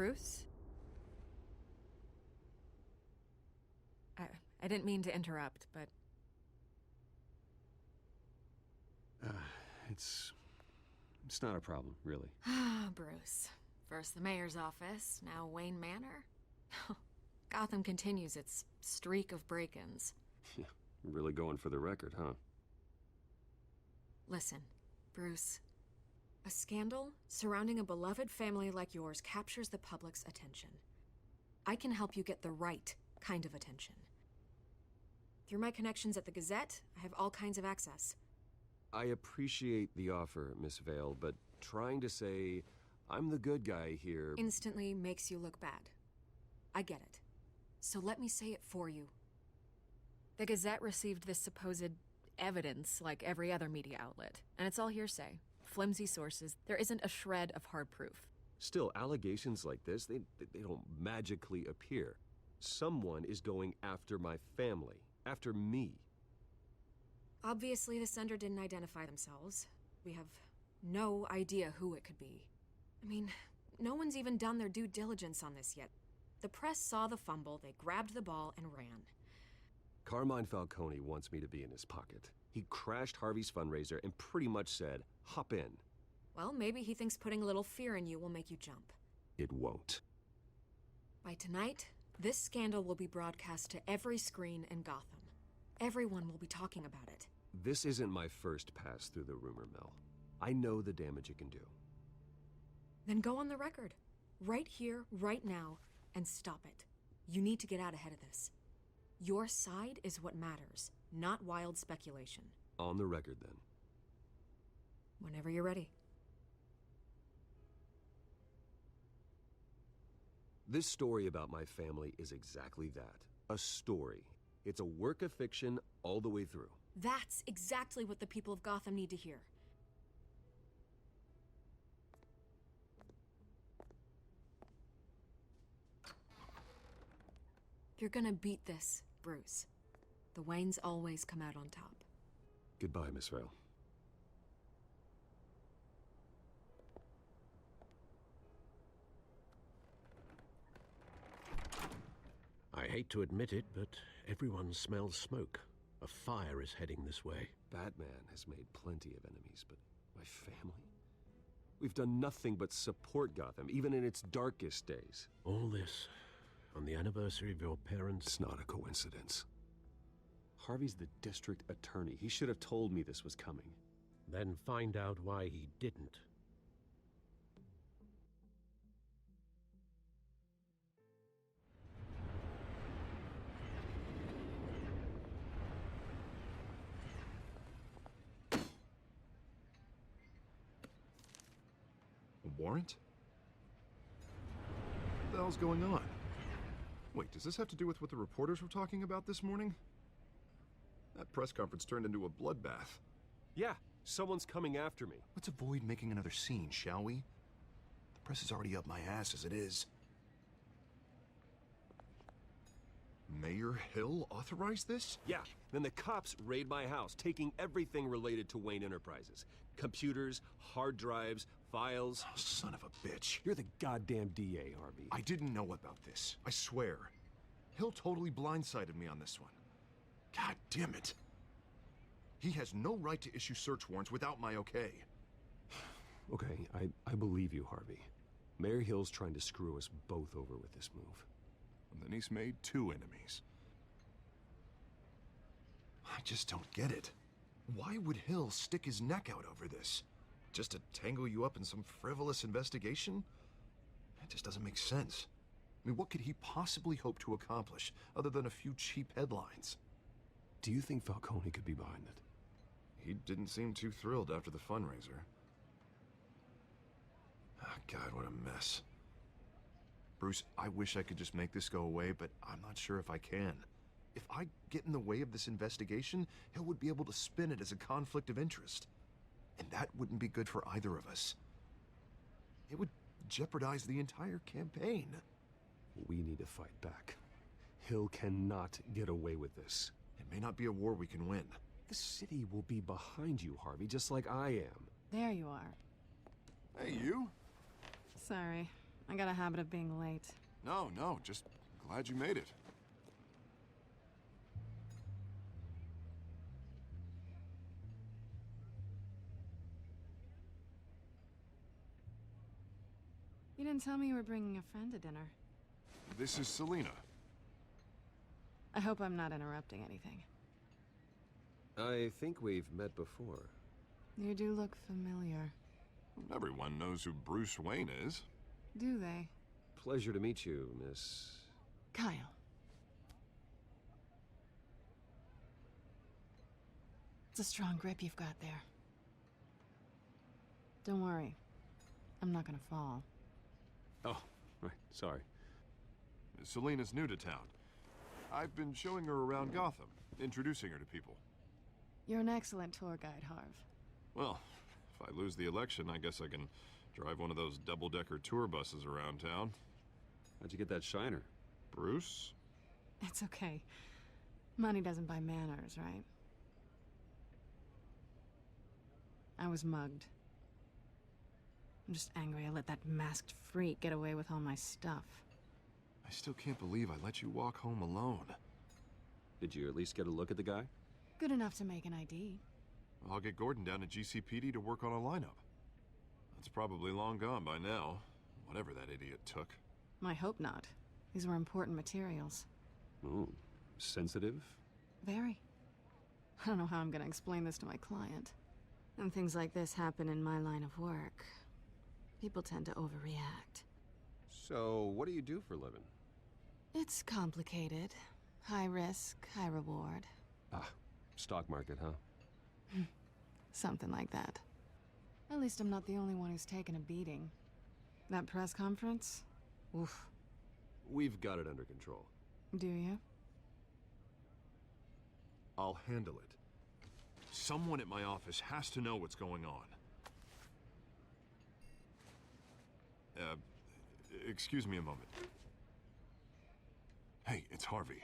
Bruce? I didn't mean to interrupt, but... It's not a problem, really. Ah, Bruce. First the mayor's office, now Wayne Manor. Gotham continues its streak of break-ins. Yeah, really going for the record, huh? Listen, Bruce. A scandal surrounding a beloved family like yours captures the public's attention. I can help you get the right kind of attention. Through my connections at the Gazette, I have all kinds of access. I appreciate the offer, Miss Vale, but trying to say I'm the good guy here... instantly makes you look bad. I get it. So let me say it for you. The Gazette received this supposed evidence like every other media outlet, and it's all hearsay. Flimsy sources. There isn't a shred of hard proof. Still, allegations like this, they don't magically appear. Someone is going after my family, after me. Obviously, the sender didn't identify themselves. We have no idea who it could be. I mean, no one's even done their due diligence on this yet. The press saw the fumble, they grabbed the ball and ran. Carmine Falcone wants me to be in his pocket. He crashed Harvey's fundraiser and pretty much said, hop in. Well, maybe he thinks putting a little fear in you will make you jump. It won't. By tonight, this scandal will be broadcast to every screen in Gotham. Everyone will be talking about it. This isn't my first pass through the rumor mill. I know the damage it can do. Then go on the record. Right here, right now, and stop it. You need to get out ahead of this. Your side is what matters, not wild speculation. On the record, then. Whenever you're ready. This story about my family is exactly that. A story. It's a work of fiction all the way through. That's exactly what the people of Gotham need to hear. You're gonna beat this, Bruce. The Waynes always come out on top. Goodbye, Miss Vale. I hate to admit it, but everyone smells smoke. A fire is heading this way. Batman has made plenty of enemies, but my family? We've done nothing but support Gotham, even in its darkest days. All this on the anniversary of your parents'... It's not a coincidence. Harvey's the district attorney. He should have told me this was coming. Then find out why he didn't. A warrant? What the hell's going on? Wait, does this have to do with what the reporters were talking about this morning? That press conference turned into a bloodbath. Yeah, someone's coming after me. Let's avoid making another scene, shall we? The press is already up my ass as it is. Mayor Hill authorized this? Yeah, then the cops raid my house, taking everything related to Wayne Enterprises. Computers, hard drives, files. Oh, son of a bitch. You're the goddamn DA, Harvey. I didn't know about this. I swear. Hill totally blindsided me on this one. God damn it. He has no right to issue search warrants without my okay. Okay, I believe you, Harvey. Mayor Hill's trying to screw us both over with this move. And then he's made two enemies. I just don't get it. Why would Hill stick his neck out over this? Just to tangle you up in some frivolous investigation? That just doesn't make sense. I mean, what could he possibly hope to accomplish other than a few cheap headlines? Do you think Falcone could be behind it? He didn't seem too thrilled after the fundraiser. Ah, God, what a mess. Bruce, I wish I could just make this go away, but I'm not sure if I can. If I get in the way of this investigation, Hill would be able to spin it as a conflict of interest. And that wouldn't be good for either of us. It would jeopardize the entire campaign. We need to fight back. Hill cannot get away with this. It may not be a war we can win. The city will be behind you, Harvey, just like I am. There you are. Hey, you? Sorry. I got a habit of being late. No, just glad you made it. You didn't tell me you were bringing a friend to dinner. This is Selina. I hope I'm not interrupting anything. I think we've met before. You do look familiar. Everyone knows who Bruce Wayne is. Do they? Pleasure to meet you, Miss... Kyle. It's a strong grip you've got there. Don't worry. I'm not gonna fall. Oh, right, sorry. Selina's new to town. I've been showing her around Gotham, introducing her to people. You're an excellent tour guide, Harv. Well, if I lose the election, I guess I can drive one of those double-decker tour buses around town. How'd you get that shiner? Bruce? It's okay. Money doesn't buy manners, right? I was mugged. I'm just angry I let that masked freak get away with all my stuff. I still can't believe I let you walk home alone. Did you at least get a look at the guy? Good enough to make an ID. I'll get Gordon down to GCPD to work on a lineup. That's probably long gone by now, whatever that idiot took. I hope not. These were important materials. Ooh, sensitive? Very. I don't know how I'm gonna explain this to my client. And things like this happen in my line of work. People tend to overreact. So, what do you do for a living? It's complicated. High risk, high reward. Ah, stock market, huh? Something like that. At least I'm not the only one who's taken a beating. That press conference? Oof. We've got it under control. Do you? I'll handle it. Someone at my office has to know what's going on. Excuse me a moment. Hey, it's Harvey.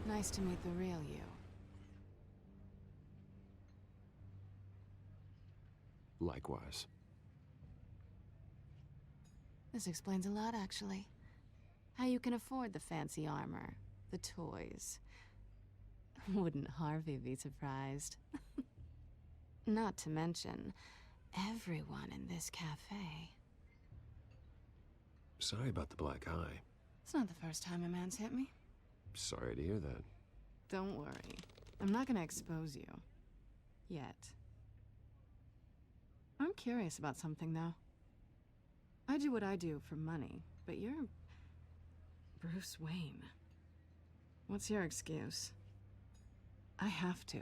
Nice to meet the real you. Likewise. This explains a lot, actually. How you can afford the fancy armor, the toys. Wouldn't Harvey be surprised? Not to mention, everyone in this cafe. Sorry about the black eye. It's not the first time a man's hit me. Sorry to hear that. Don't worry. I'm not gonna expose you. Yet. I'm curious about something, though. I do what I do for money, but you're... Bruce Wayne. What's your excuse? I have to.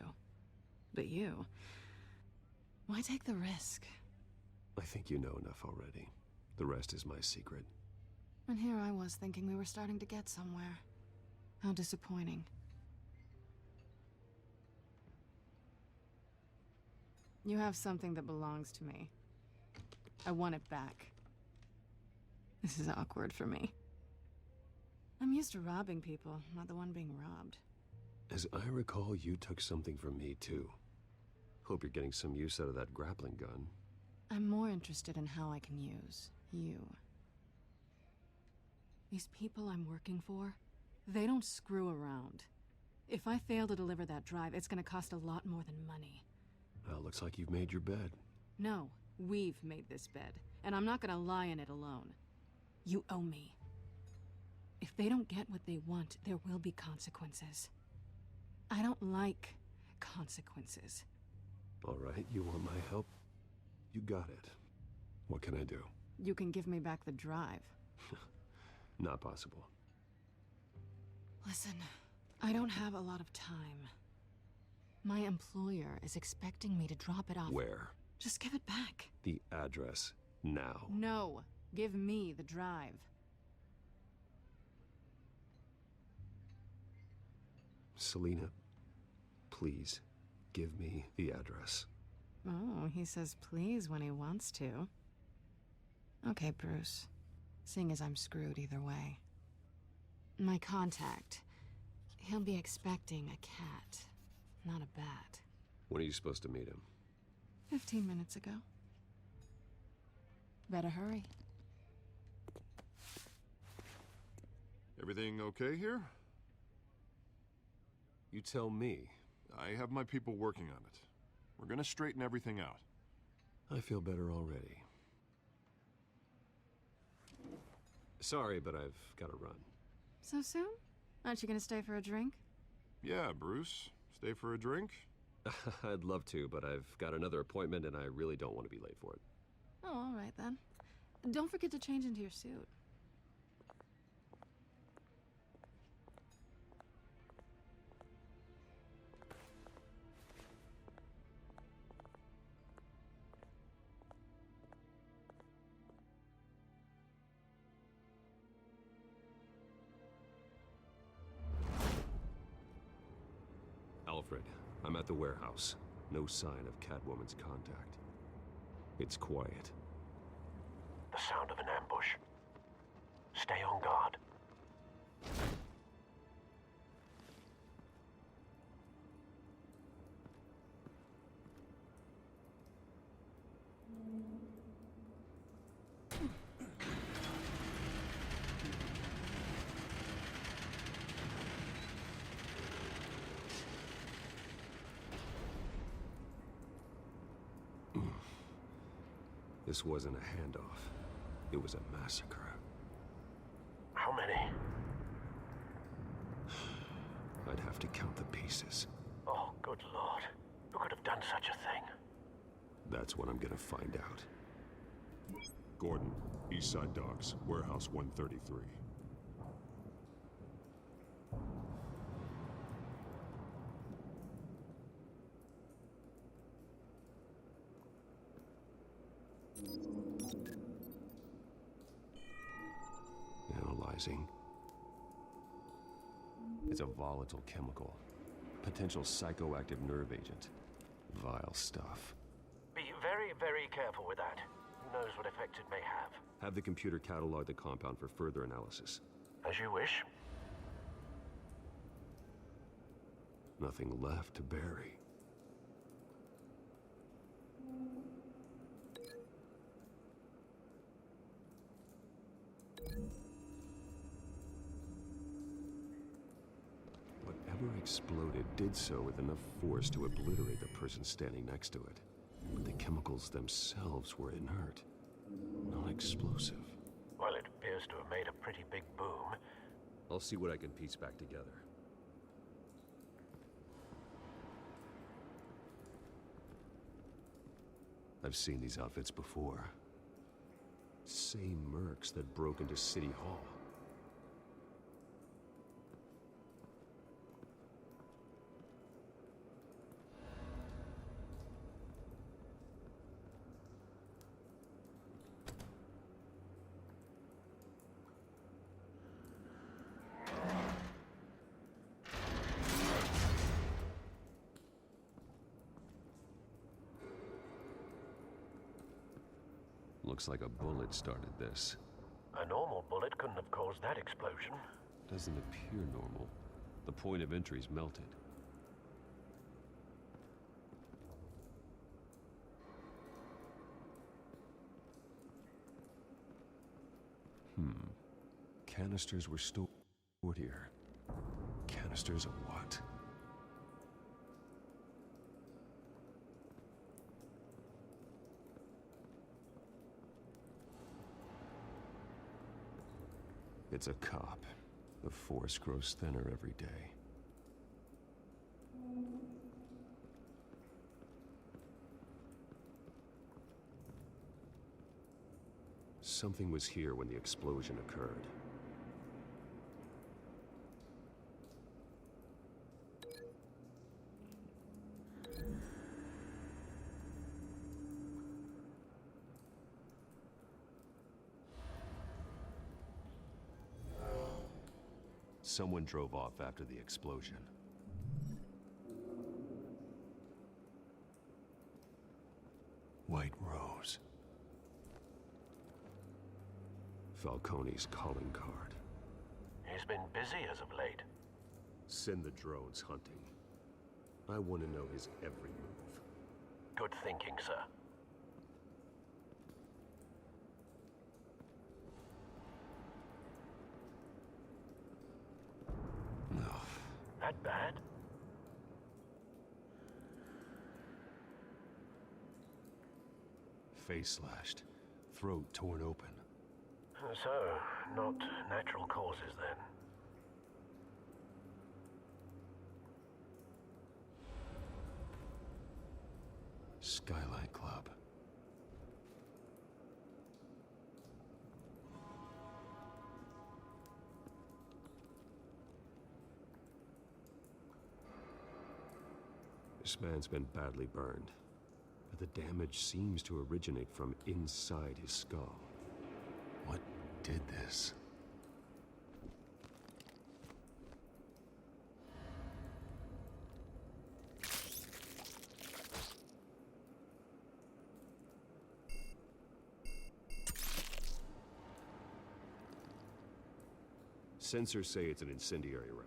But you... Why take the risk? I think you know enough already. The rest is my secret. And here I was thinking we were starting to get somewhere. How disappointing. You have something that belongs to me. I want it back. This is awkward for me. I'm used to robbing people, not the one being robbed. As I recall, you took something from me, too. Hope you're getting some use out of that grappling gun. I'm more interested in how I can use you. These people I'm working for, they don't screw around. If I fail to deliver that drive, it's gonna cost a lot more than money. Well, looks like you've made your bed. No, we've made this bed, and I'm not gonna lie in it alone. You owe me. If they don't get what they want, there will be consequences. I don't like consequences. All right, you want my help? You got it. What can I do? You can give me back the drive. Not possible. Listen, I don't have a lot of time. My employer is expecting me to drop it off. Where? Just give it back. The address, now. No, give me the drive. Selina, please, give me the address. Oh, he says please when he wants to. Okay, Bruce. Seeing as I'm screwed either way. My contact. He'll be expecting a cat, not a bat. When are you supposed to meet him? 15 minutes ago. Better hurry. Everything okay here? You tell me. I have my people working on it. We're gonna straighten everything out. I feel better already. Sorry, but I've got to run. So soon? Aren't you gonna stay for a drink? Yeah, Bruce. Stay for a drink? I'd love to, but I've got another appointment and I really don't want to be late for it. Oh, all right then. Don't forget to change into your suit. Alfred, I'm at the warehouse. No sign of Catwoman's contact. It's quiet. The sound of an ambush. Stay on guard. This wasn't a handoff. It was a massacre. How many? I'd have to count the pieces. Oh, good lord. Who could have done such a thing? That's what I'm gonna find out. Gordon, East Side Docks, Warehouse 133. Analyzing. It's a volatile chemical. Potential psychoactive nerve agent. Vile stuff. Be very, very careful with that. Who knows what effect it may have. Have the computer catalog the compound for further analysis. As you wish. Nothing left to bury. Whatever exploded did so with enough force to obliterate the person standing next to it. But the chemicals themselves were inert, non-explosive. Well, it appears to have made a pretty big boom. I'll see what I can piece back together. I've seen these outfits before. Same mercs that broke into City Hall. Looks like a bullet started this. A normal bullet couldn't have caused that explosion. Doesn't appear normal. The point of entry's melted. Canisters were stored here. Canisters of what? It's a cop. The force grows thinner every day. Something was here when the explosion occurred. Someone drove off after the explosion. Falcone's calling card. He's been busy as of late. Send the drones hunting. I want to know his every move. Good thinking, sir. No. That bad? Face slashed. Throat torn open. So, not natural causes then. Skyline Club. This man's been badly burned, but the damage seems to originate from inside his skull. What did this? Sensors say it's an incendiary round.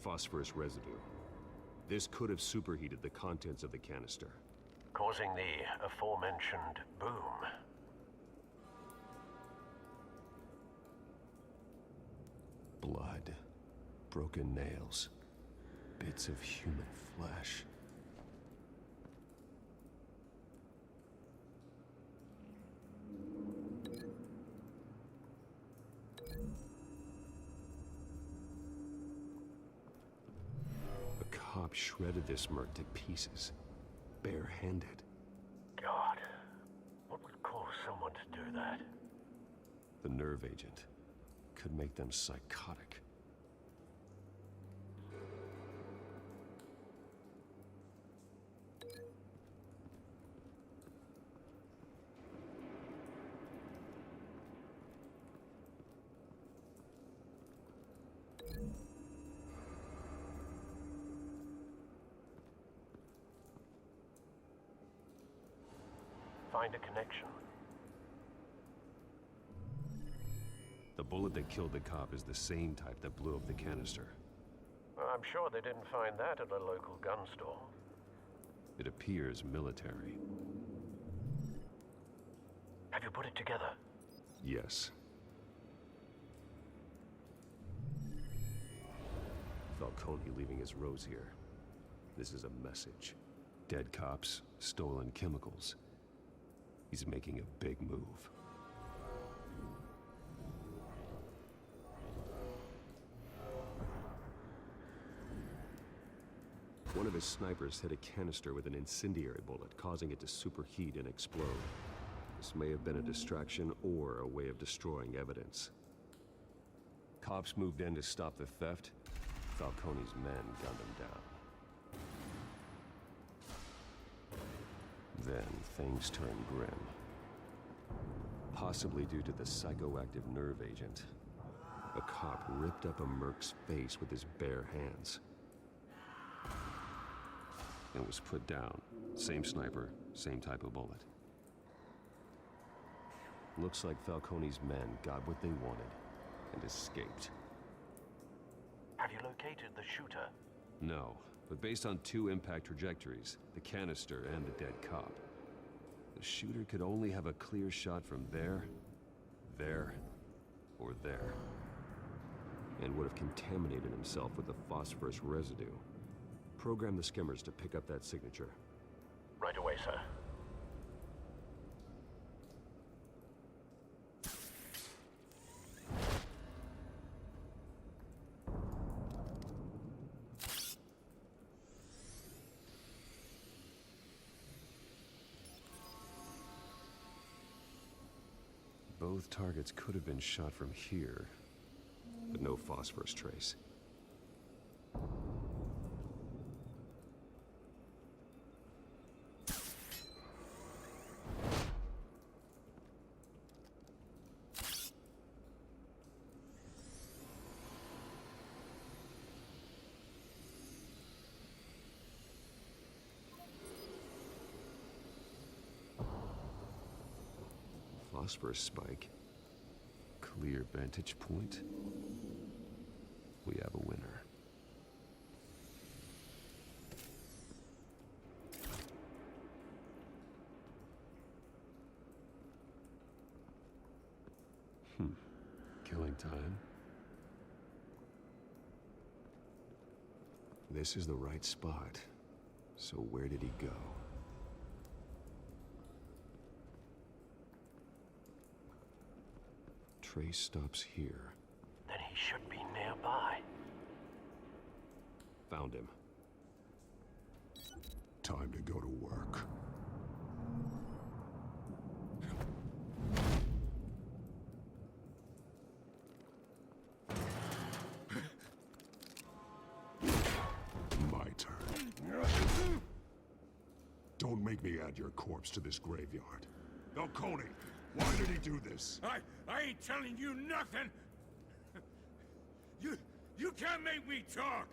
Phosphorus residue. This could have superheated the contents of the canister, causing the aforementioned boom. Blood, broken nails, bits of human flesh. A cop shredded this merc to pieces, bare-handed. God, what would cause someone to do that? The nerve agent could make them psychotic. Find a connection. The bullet that killed the cop is the same type that blew up the canister. I'm sure they didn't find that at a local gun store. It appears military. Have you put it together? Yes. Falcone leaving his rose here. This is a message. Dead cops, stolen chemicals. He's making a big move. One of his snipers hit a canister with an incendiary bullet, causing it to superheat and explode. This may have been a distraction or a way of destroying evidence. Cops moved in to stop the theft. Falcone's men gunned him down. Then things turned grim. Possibly due to the psychoactive nerve agent. A cop ripped up a merc's face with his bare hands. And was put down. Same sniper, same type of bullet. Looks like Falcone's men got what they wanted and escaped. Have you located the shooter? No, but based on two impact trajectories, the canister and the dead cop, the shooter could only have a clear shot from there, or there. And would have contaminated himself with the phosphorus residue. Program the skimmers to pick up that signature. Right away, sir. Both targets could have been shot from here, but no phosphorus trace. Phosphorus spike. clear vantage point, we have a winner. Killing time. This is the right spot. So where did he go? Trace stops here. Then he should be nearby. Found him. Time to go to work. My turn. Don't make me add your corpse to this graveyard. Falcone, why did he do this? I ain't telling you nothing! You can't make me talk!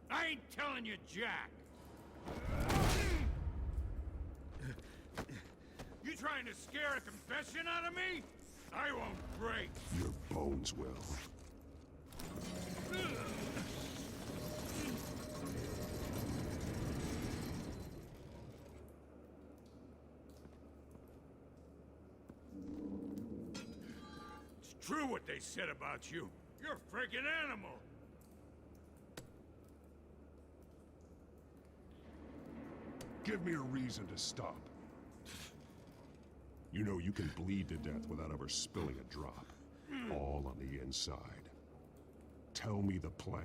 I ain't telling you jack! You trying to scare a confession out of me? I won't break! Your bones will. It's true what they said about you. You're a freaking animal! Give me a reason to stop. You know you can bleed to death without ever spilling a drop. All on the inside. Tell me the plan,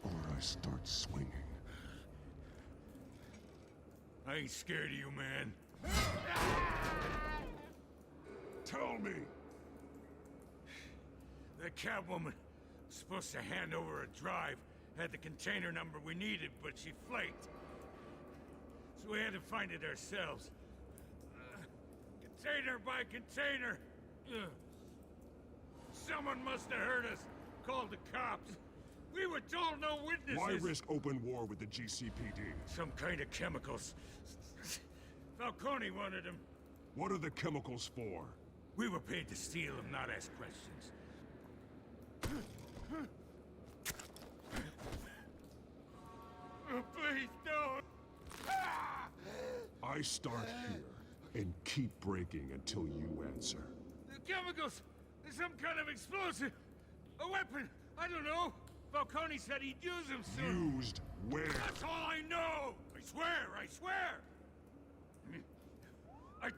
or I start swinging. I ain't scared of you, man. Tell me! The Catwoman was supposed to hand over a drive, had the container number we needed, but she flaked. So we had to find it ourselves. Container by container! Someone must have heard us, called the cops. We were told no witnesses! Why risk open war with the GCPD? Some kind of chemicals. Falcone wanted them. What are the chemicals for? We were paid to steal them, not ask questions. Please don't! I start here and keep breaking until you answer. The chemicals! There's some kind of explosive! A weapon! I don't know! Falcone said he'd use them soon! Used where? That's all I know! I swear! I swear! Oh,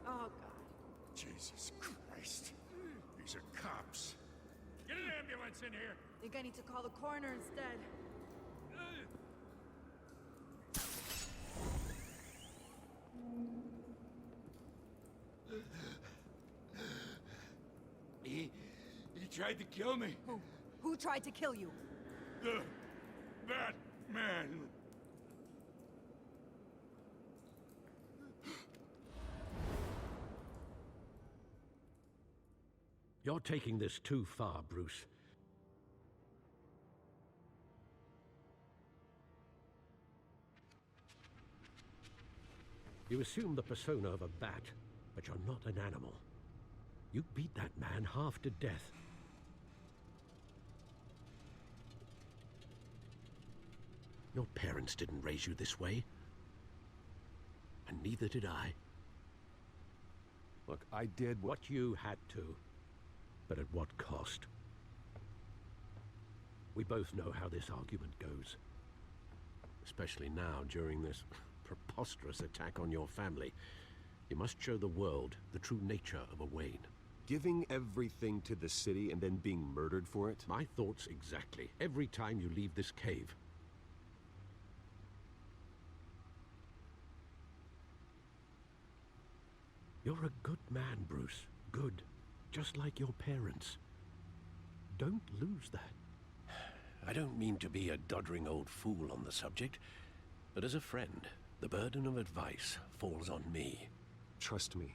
God. Jesus Christ. These are cops. Get an ambulance in here! Think I need to call the coroner instead. He tried to kill me. Who tried to kill you? The Batman. You're taking this too far, Bruce. You assume the persona of a bat, but you're not an animal. You beat that man half to death. Your parents didn't raise you this way. And neither did I. Look, I did what you had to. But at what cost? We both know how this argument goes. Especially now, during this preposterous attack on your family. You must show the world the true nature of a Wayne. Giving everything to the city and then being murdered for it? My thoughts exactly. Every time you leave this cave. You're a good man, Bruce. Good. Just like your parents. Don't lose that. I don't mean to be a doddering old fool on the subject, but as a friend, the burden of advice falls on me. Trust me,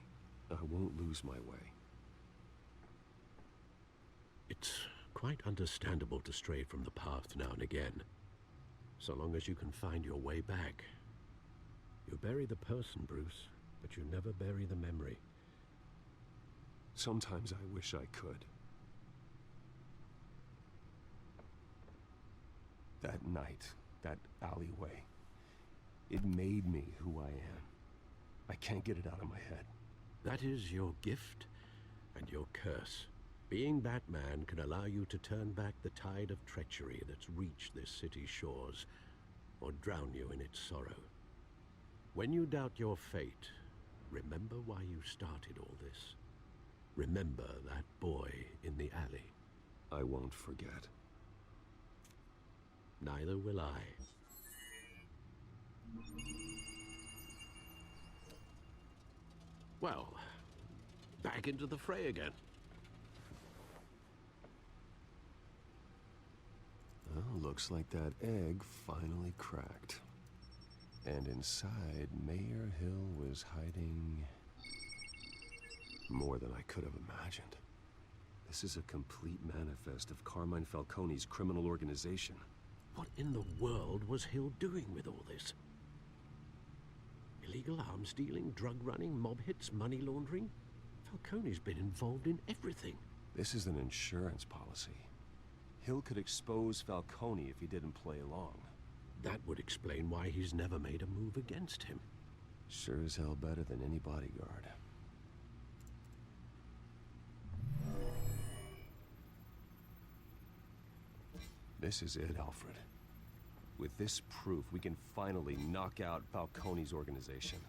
I won't lose my way. It's quite understandable to stray from the path now and again. So long as you can find your way back. You bury the person, Bruce, but you never bury the memory. Sometimes I wish I could. That night, that alleyway, it made me who I am. I can't get it out of my head. That is your gift and your curse. Being Batman can allow you to turn back the tide of treachery that's reached this city's shores, or drown you in its sorrow. When you doubt your fate, remember why you started all this. Remember that boy in the alley. I won't forget. Neither will I. Well, back into the fray again. Well, looks like that egg finally cracked. And inside, Mayor Hill was hiding more than I could have imagined. This is a complete manifest of Carmine Falcone's criminal organization. What in the world was Hill doing with all this? Illegal arms dealing, drug running, mob hits, money laundering? Falcone's been involved in everything. This is an insurance policy. Hill could expose Falcone if he didn't play along. That would explain why he's never made a move against him. Sure as hell better than any bodyguard. This is it, Alfred. With this proof, we can finally knock out Falcone's organization.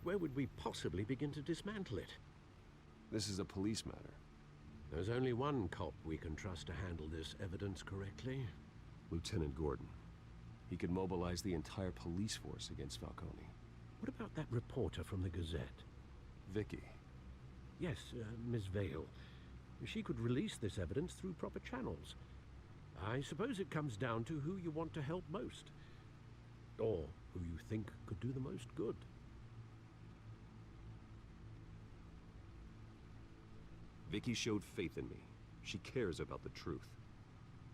Where would we possibly begin to dismantle it? This is a police matter. There's only one cop we can trust to handle this evidence correctly. Lieutenant Gordon. He could mobilize the entire police force against Falcone. What about that reporter from the Gazette? Vicky. Yes, Miss Vale. She could release this evidence through proper channels. I suppose it comes down to who you want to help most. Or who you think could do the most good. Vicky showed faith in me. She cares about the truth.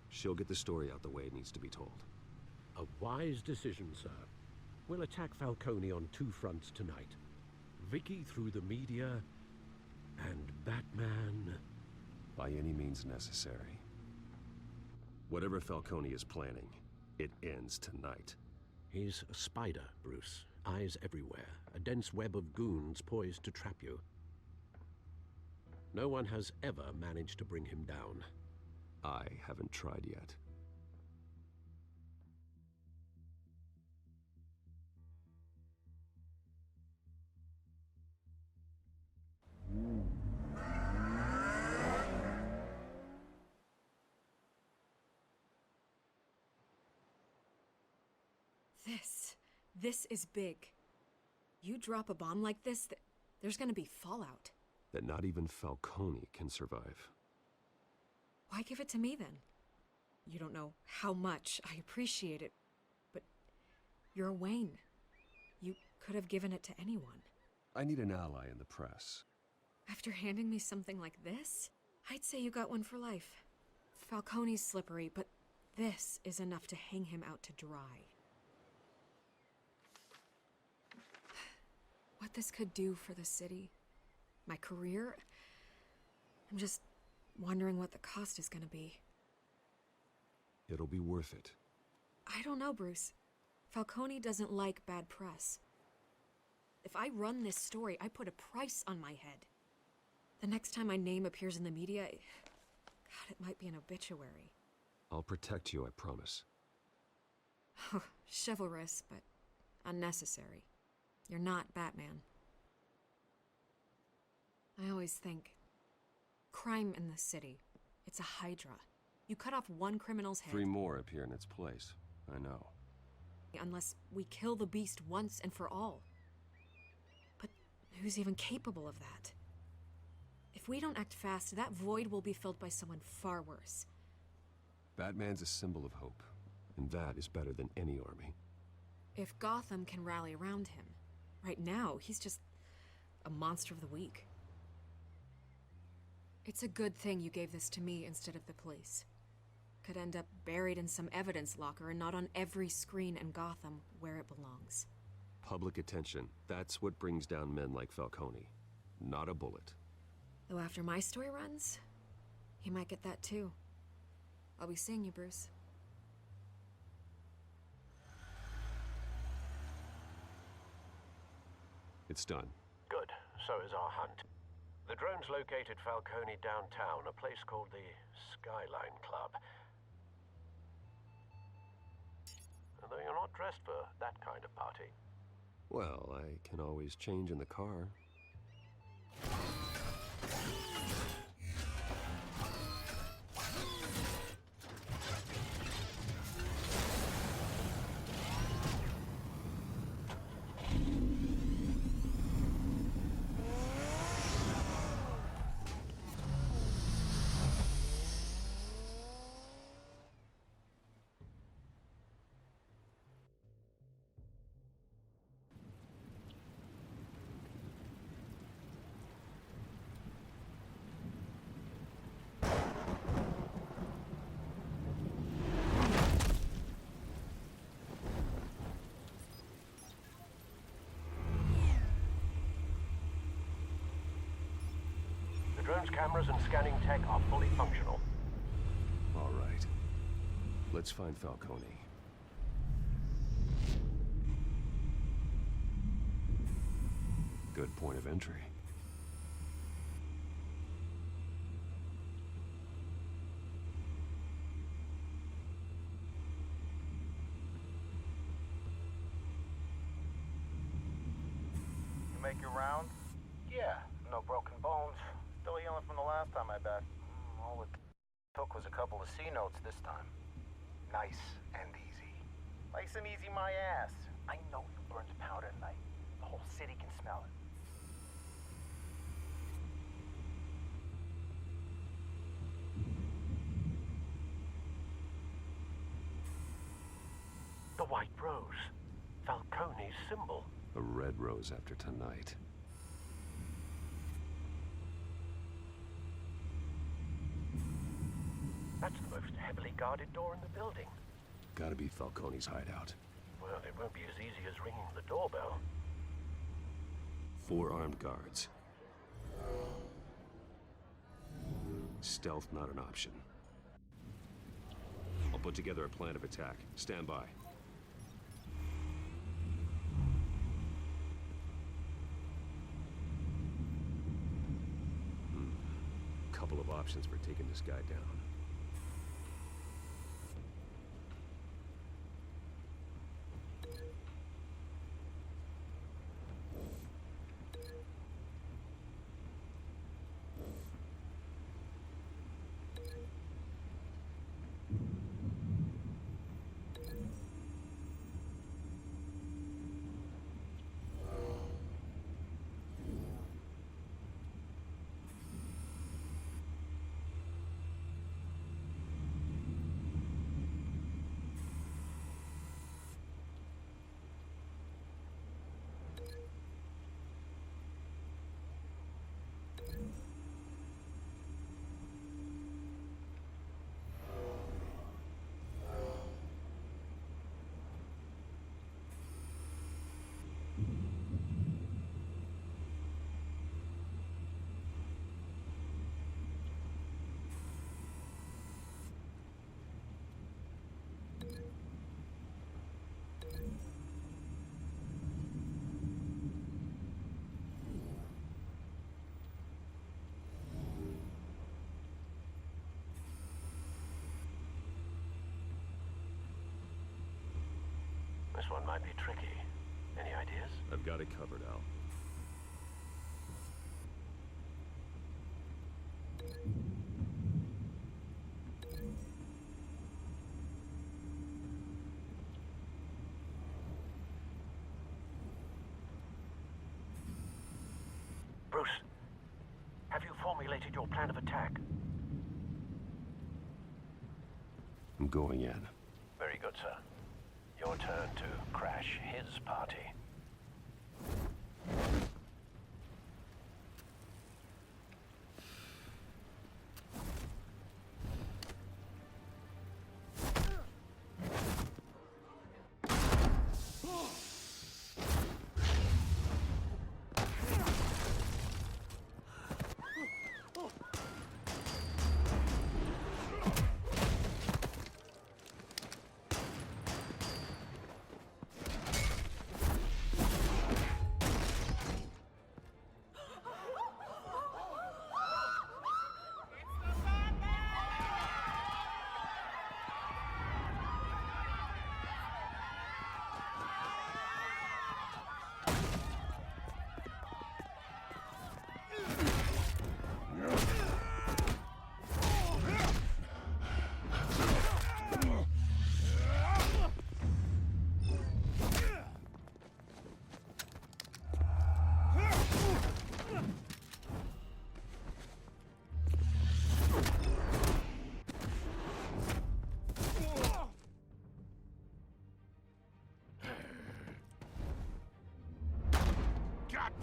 She'll get the story out the way it needs to be told. A wise decision, sir. We'll attack Falcone on two fronts tonight. Vicky through the media, and Batman... by any means necessary. Whatever Falcone is planning, it ends tonight. He's a spider, Bruce. Eyes everywhere. A dense web of goons poised to trap you. No one has ever managed to bring him down. I haven't tried yet. This is big. You drop a bomb like this, there's gonna be fallout. That not even Falcone can survive. Why give it to me then? You don't know how much I appreciate it, but you're a Wayne. You could have given it to anyone. I need an ally in the press. After handing me something like this, I'd say you got one for life. Falcone's slippery, but this is enough to hang him out to dry. What this could do for the city, my career, I'm just wondering what the cost is gonna be. It'll be worth it. I don't know, Bruce. Falcone doesn't like bad press. If I run this story, I put a price on my head. The next time my name appears in the media, God, it might be an obituary. I'll protect you, I promise. Chivalrous, but unnecessary. You're not Batman. I always think, crime in the city, it's a hydra. You cut off one criminal's head... 3 more appear in its place. I know. Unless we kill the beast once and for all. But who's even capable of that? If we don't act fast, that void will be filled by someone far worse. Batman's a symbol of hope, and that is better than any army. If Gotham can rally around him, right now, he's just a monster of the week. It's a good thing you gave this to me instead of the police. could end up buried in some evidence locker and not on every screen in Gotham where it belongs. Public attention. That's what brings down men like Falcone. Not a bullet. Though after my story runs, he might get that too. I'll be seeing you, Bruce. It's done. Good. So is our hunt. The drones located Falcone downtown, a place called the Skyline Club. Although you're not dressed for that kind of party. Well, I can always change in the car. The drone's cameras and scanning tech are fully functional. All right. Let's find Falcone. Good point of entry. You make your rounds? Yeah, no broken bones. Still healing from the last time, I bet. All it took was a couple of C notes this time. Nice and easy. Nice and easy, my ass. I know you burned powder at night. The whole city can smell it. The White Rose. Falcone's symbol. A red rose after tonight. That's the most heavily guarded door in the building. Gotta be Falcone's hideout. Well, it won't be as easy as ringing the doorbell. 4 armed guards. Stealth not an option. I'll put together a plan of attack. Stand by. Couple of options for taking this guy down. This one might be tricky. Any ideas? I've got it covered, Al. Bruce, have you formulated your plan of attack? I'm going in. Very good, sir. Your turn to crash his party.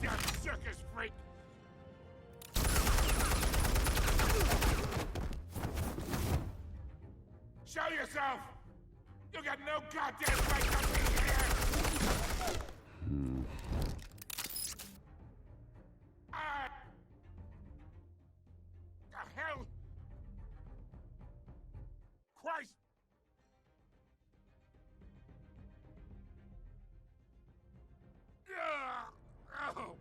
goddamn circus freak! Show yourself! You got no goddamn right to be here! The hell? Christ! Oh.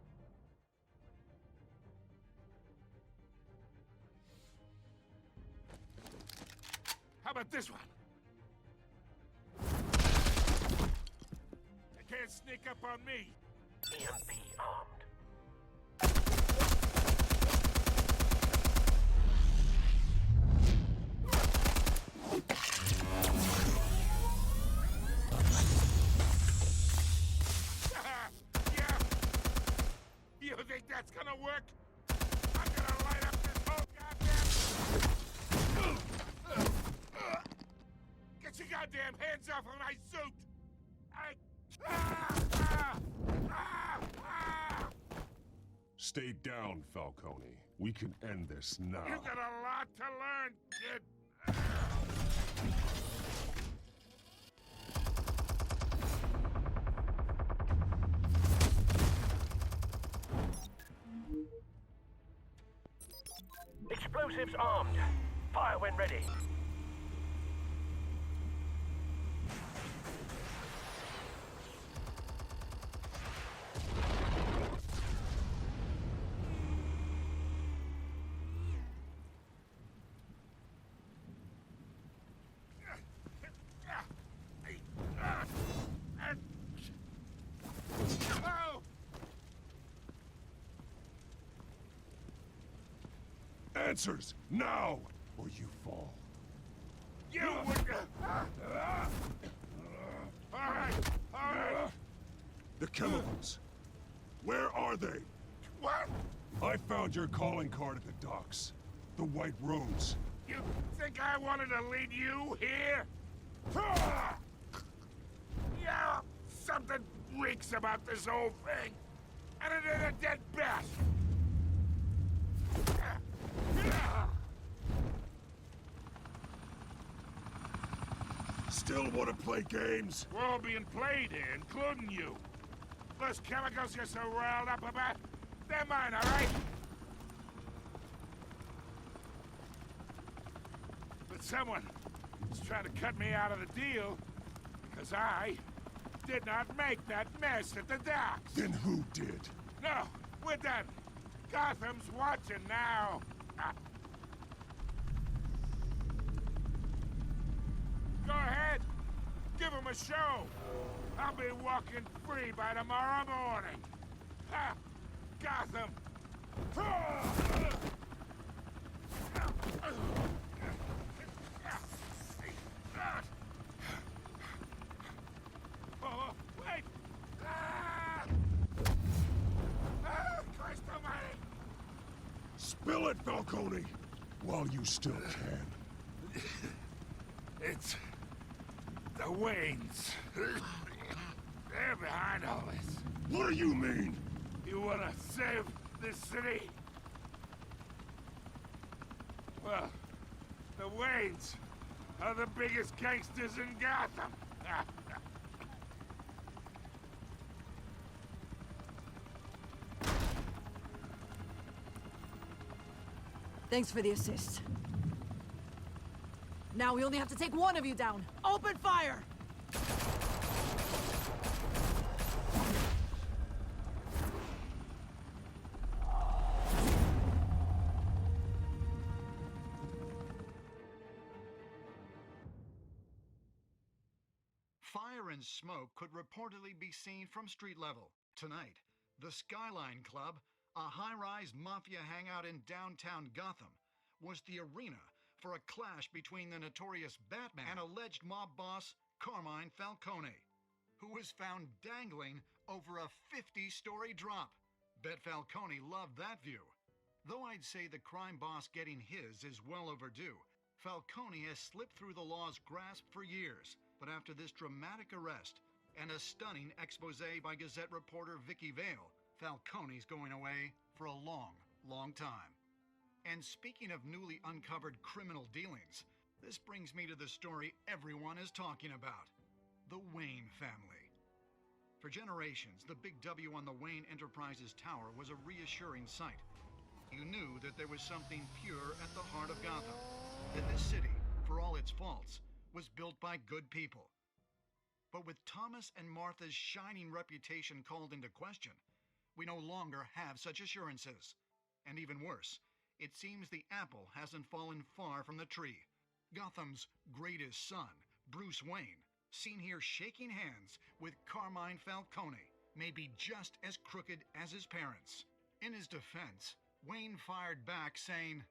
How about this one? They can't sneak up on me. EMP armed. Yeah. You think that's gonna work? I'm gonna light up this whole goddamn... Get your goddamn hands off of my suit! Stay down, Falcone. We can end this now. You got a lot to learn, kid. Explosives armed. Fire when ready. Answers, now, or you fall. You would... All right. The chemicals. Where are they? What? I found your calling card at the docks. The White Rose. You think I wanted to lead you here? Yeah, something reeks about this whole thing. And it is a dead bat. Still want to play games? We're all being played here, including you. Those chemicals you're so riled up about, they're mine, all right? But someone is trying to cut me out of the deal because I did not make that mess at the docks. Then who did? No, we're done. Gotham's watching now. Go ahead. Give him a show. I'll be walking free by tomorrow morning. Ha! Gotham. Oh, wait! Christ almighty! Spill it, Falcone, while you still can. It's... the Waynes. They're behind all this. What do you mean? You wanna save this city? Well, the Waynes are the biggest gangsters in Gotham. Thanks for the assist. Now we only have to take one of you down. Open fire! Fire and smoke could reportedly be seen from street level. Tonight, the Skyline Club, a high-rise mafia hangout in downtown Gotham, was the arena for a clash between the notorious Batman and alleged mob boss Carmine Falcone, who was found dangling over a 50-story drop. Bet Falcone loved that view. Though I'd say the crime boss getting his is well overdue, Falcone has slipped through the law's grasp for years. But after this dramatic arrest and a stunning expose by Gazette reporter Vicky Vale, Falcone's going away for a long, long time. And speaking of newly uncovered criminal dealings, this brings me to the story everyone is talking about. The Wayne family. For generations, the big W on the Wayne Enterprises tower was a reassuring sight. You knew that there was something pure at the heart of Gotham. That this city, for all its faults, was built by good people. But with Thomas and Martha's shining reputation called into question, we no longer have such assurances. And even worse, it seems the apple hasn't fallen far from the tree. Gotham's greatest son, Bruce Wayne, seen here shaking hands with Carmine Falcone, may be just as crooked as his parents. In his defense, Wayne fired back saying,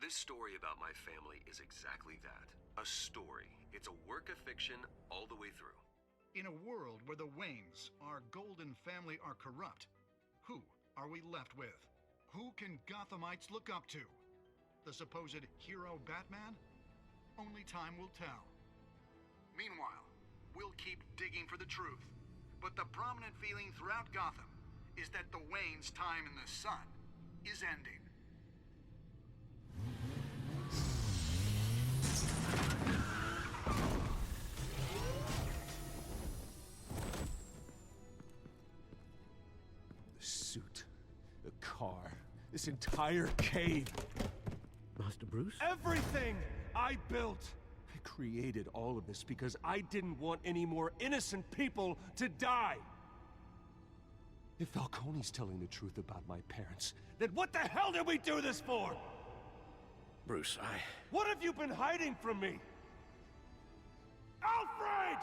"This story about my family is exactly that. A story. It's a work of fiction all the way through." In a world where the Waynes, our golden family, are corrupt, who are we left with? Who can Gothamites look up to? The supposed hero Batman? Only time will tell. Meanwhile, we'll keep digging for the truth. But the prominent feeling throughout Gotham is that the Waynes' time in the sun is ending. The suit, the car, this entire cave. Master Bruce? Everything I built! I created all of this because I didn't want any more innocent people to die! If Falcone's telling the truth about my parents, then what the hell did we do this for? Bruce, What have you been hiding from me? Alfred!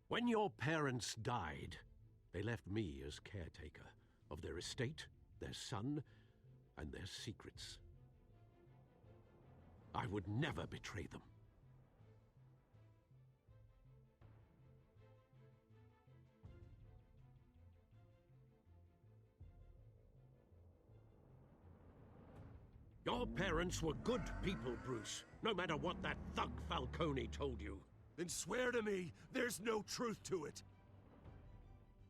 When your parents died, they left me as caretaker of their estate, their son, and their secrets. I would never betray them. Your parents were good people, Bruce, no matter what that thug Falcone told you. Then swear to me there's no truth to it.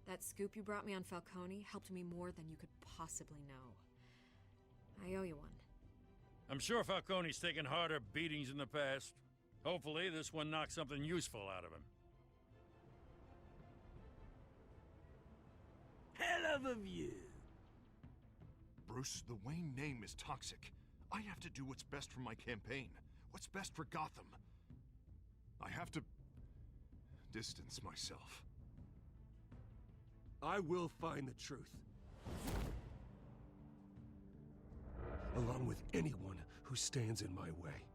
That scoop you brought me on Falcone helped me more than you could possibly know. I owe you one. I'm sure Falcone's taken harder beatings in the past. Hopefully, this one knocks something useful out of him. Hell of a view. Bruce, the Wayne name is toxic. I have to do what's best for my campaign. What's best for Gotham. I have to distance myself. I will find the truth. Along with anyone who stands in my way.